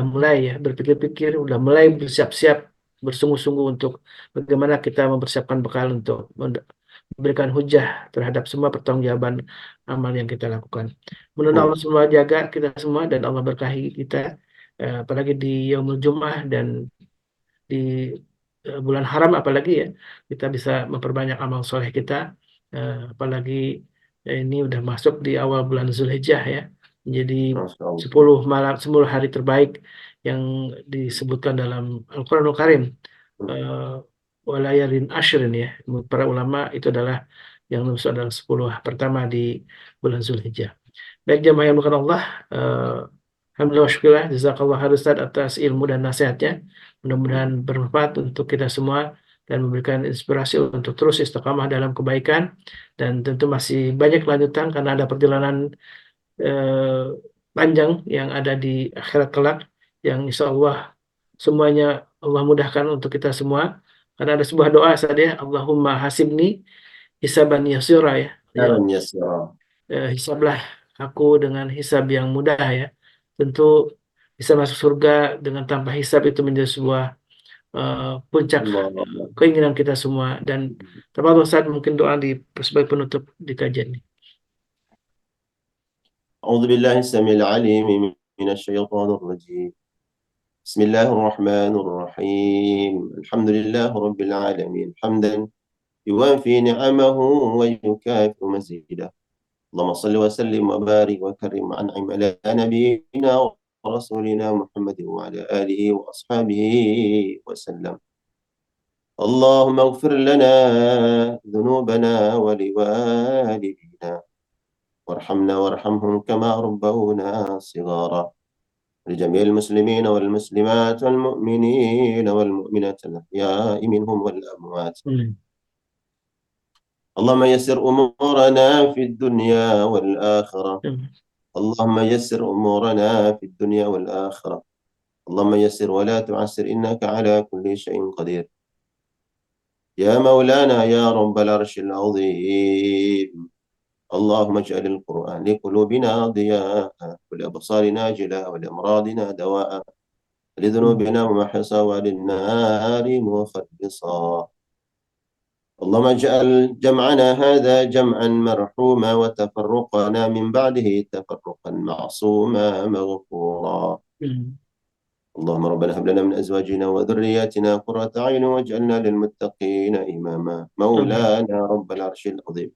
mulai ya berpikir-pikir, udah mulai bersiap-siap, bersungguh-sungguh untuk bagaimana kita mempersiapkan bekal untuk memberikan hujah terhadap semua pertanggungjawaban amal yang kita lakukan. Mudah-mudahan Allah semua jaga kita semua dan Allah berkahi kita, apalagi di Yaumul Jum'ah dan di bulan haram, apalagi ya kita bisa memperbanyak amal soleh kita, apalagi ini udah masuk di awal bulan Zulhijjah ya, menjadi 10 malam 10 hari terbaik yang disebutkan dalam Al-Qur'anul Karim, walayalin ashrin ya, para ulama itu adalah yang masuk adalah 10 pertama di bulan Zulhijjah. Baik jamaah yang bukan Allah, alhamdulillah wa syukurlah jazakallah Ustaz atas ilmu dan nasihatnya. Mudah-mudahan bermanfaat untuk kita semua dan memberikan inspirasi untuk terus istiqamah dalam kebaikan, dan tentu masih banyak lanjutan karena ada perjalanan panjang yang ada di akhirat kelak yang insya Allah semuanya Allah mudahkan untuk kita semua, karena ada sebuah doa saja, Allahumma hasibni hisaban yasira ya, hisablah aku dengan hisab yang mudah ya. Tentu bisa masuk surga dengan tanpa hisab itu menjadi sebuah puncak keinginan kita semua. Dan terlalu saat mungkin doa sebagai penutup di kajian ini. A'udzu billahi samil alim minasyaitonir rajim. Bismillahirrahmanirrahim. Alhamdulillahi rabbil alamin. Hamdan yuwafi ni'amahu wa yukafi mazidah. Allahumma salli wa sallim wa barik wa karim wa an'im ala nabiyyina wa rasulina Muhammadin wa ala alihi wa ashabihi wa sallam. Allahumma ighfir lana dhunubana wa liwalidina warhamna warhamhum kama rabbawna shighara. لجميع المسلمين والمسلمات والمؤمنين والمؤمنات الأحياء منهم والأموات. اللهم يسر أمورنا في الدنيا والآخرة. اللهم يسر أمورنا في الدنيا والآخرة. اللهم يسر ولا تعسر إنك على كل شيء قدير. يا مولانا يا رب العرش العظيم. اللهم اجعل القرآن لقلوبنا ضياء ولأبصارنا جلاء ولأمراضنا دواء لذنوبنا ومحصا وللنار مخلصا. اللهم اجعل جمعنا هذا جمعا مرحوما وتفرقنا من بعده تفرقا معصوما مغفورا. اللهم ربنا هب لنا من أزواجنا وذرياتنا قرة أعين واجعلنا للمتقين إماما. مولانا رب العرش العظيم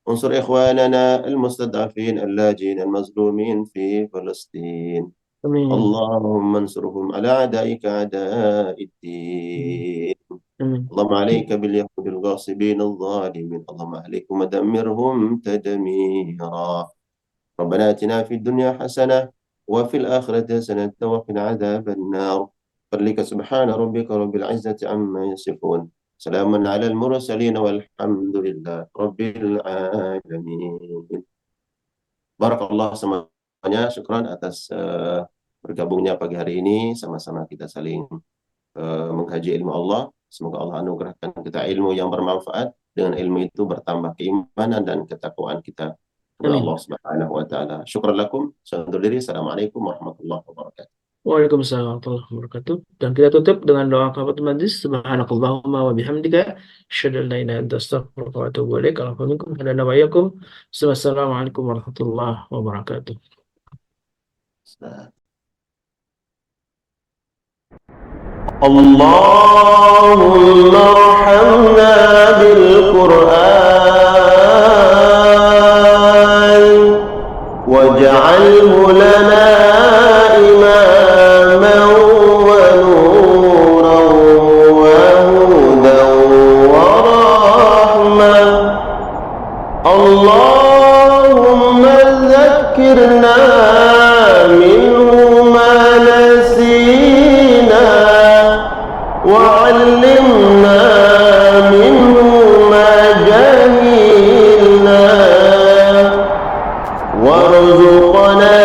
انصر إخواننا المستضعفين اللاجئين المظلومين في فلسطين. اللهم انصرهم على أعدائك أعداء الدين. اللهم عليك باليهود الغاصبين الظالمين. اللهم أهلكهم ودمرهم تدميرا. ربنا آتنا في الدنيا حسنة وفي الآخرة حسنة وقنا عذاب النار. فضلك سبحان ربك رب العزة عما يصفون. سلام على المرسلين والحمد لله رب العالمين. Barakallah semuanya. Syukran atas bergabungnya pagi hari ini. Sama-sama kita saling mengkaji ilmu Allah. Semoga Allah anugerahkan kita ilmu yang bermanfaat. Dengan ilmu itu bertambah keimanan dan ketakwaan kita kepada Allah Subhanahu wa taala. Syukran lakum. Saya undur diri. Assalamualaikum warahmatullahi wabarakatuh. Waalaikumsalam warahmatullahi wabarakatuh. Dan kita tutup dengan doa kafaratul majlis. Subhanakallahumma wa bihamdika asyhadu an la ilaha illa anta astaghfiruka wa atubu ilaik. Wassalamualaikum warahmatullahi wabarakatuh. Allahumma arhamna bil Qur'an waj'alhu lana اللهم ذكرنا منه ما نسينا وعلمنا منه ما جهلنا وارزقنا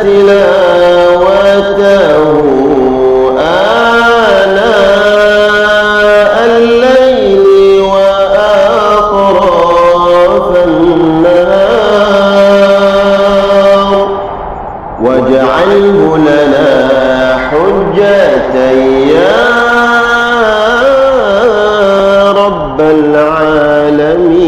تلاوته آناء يا رب العالمين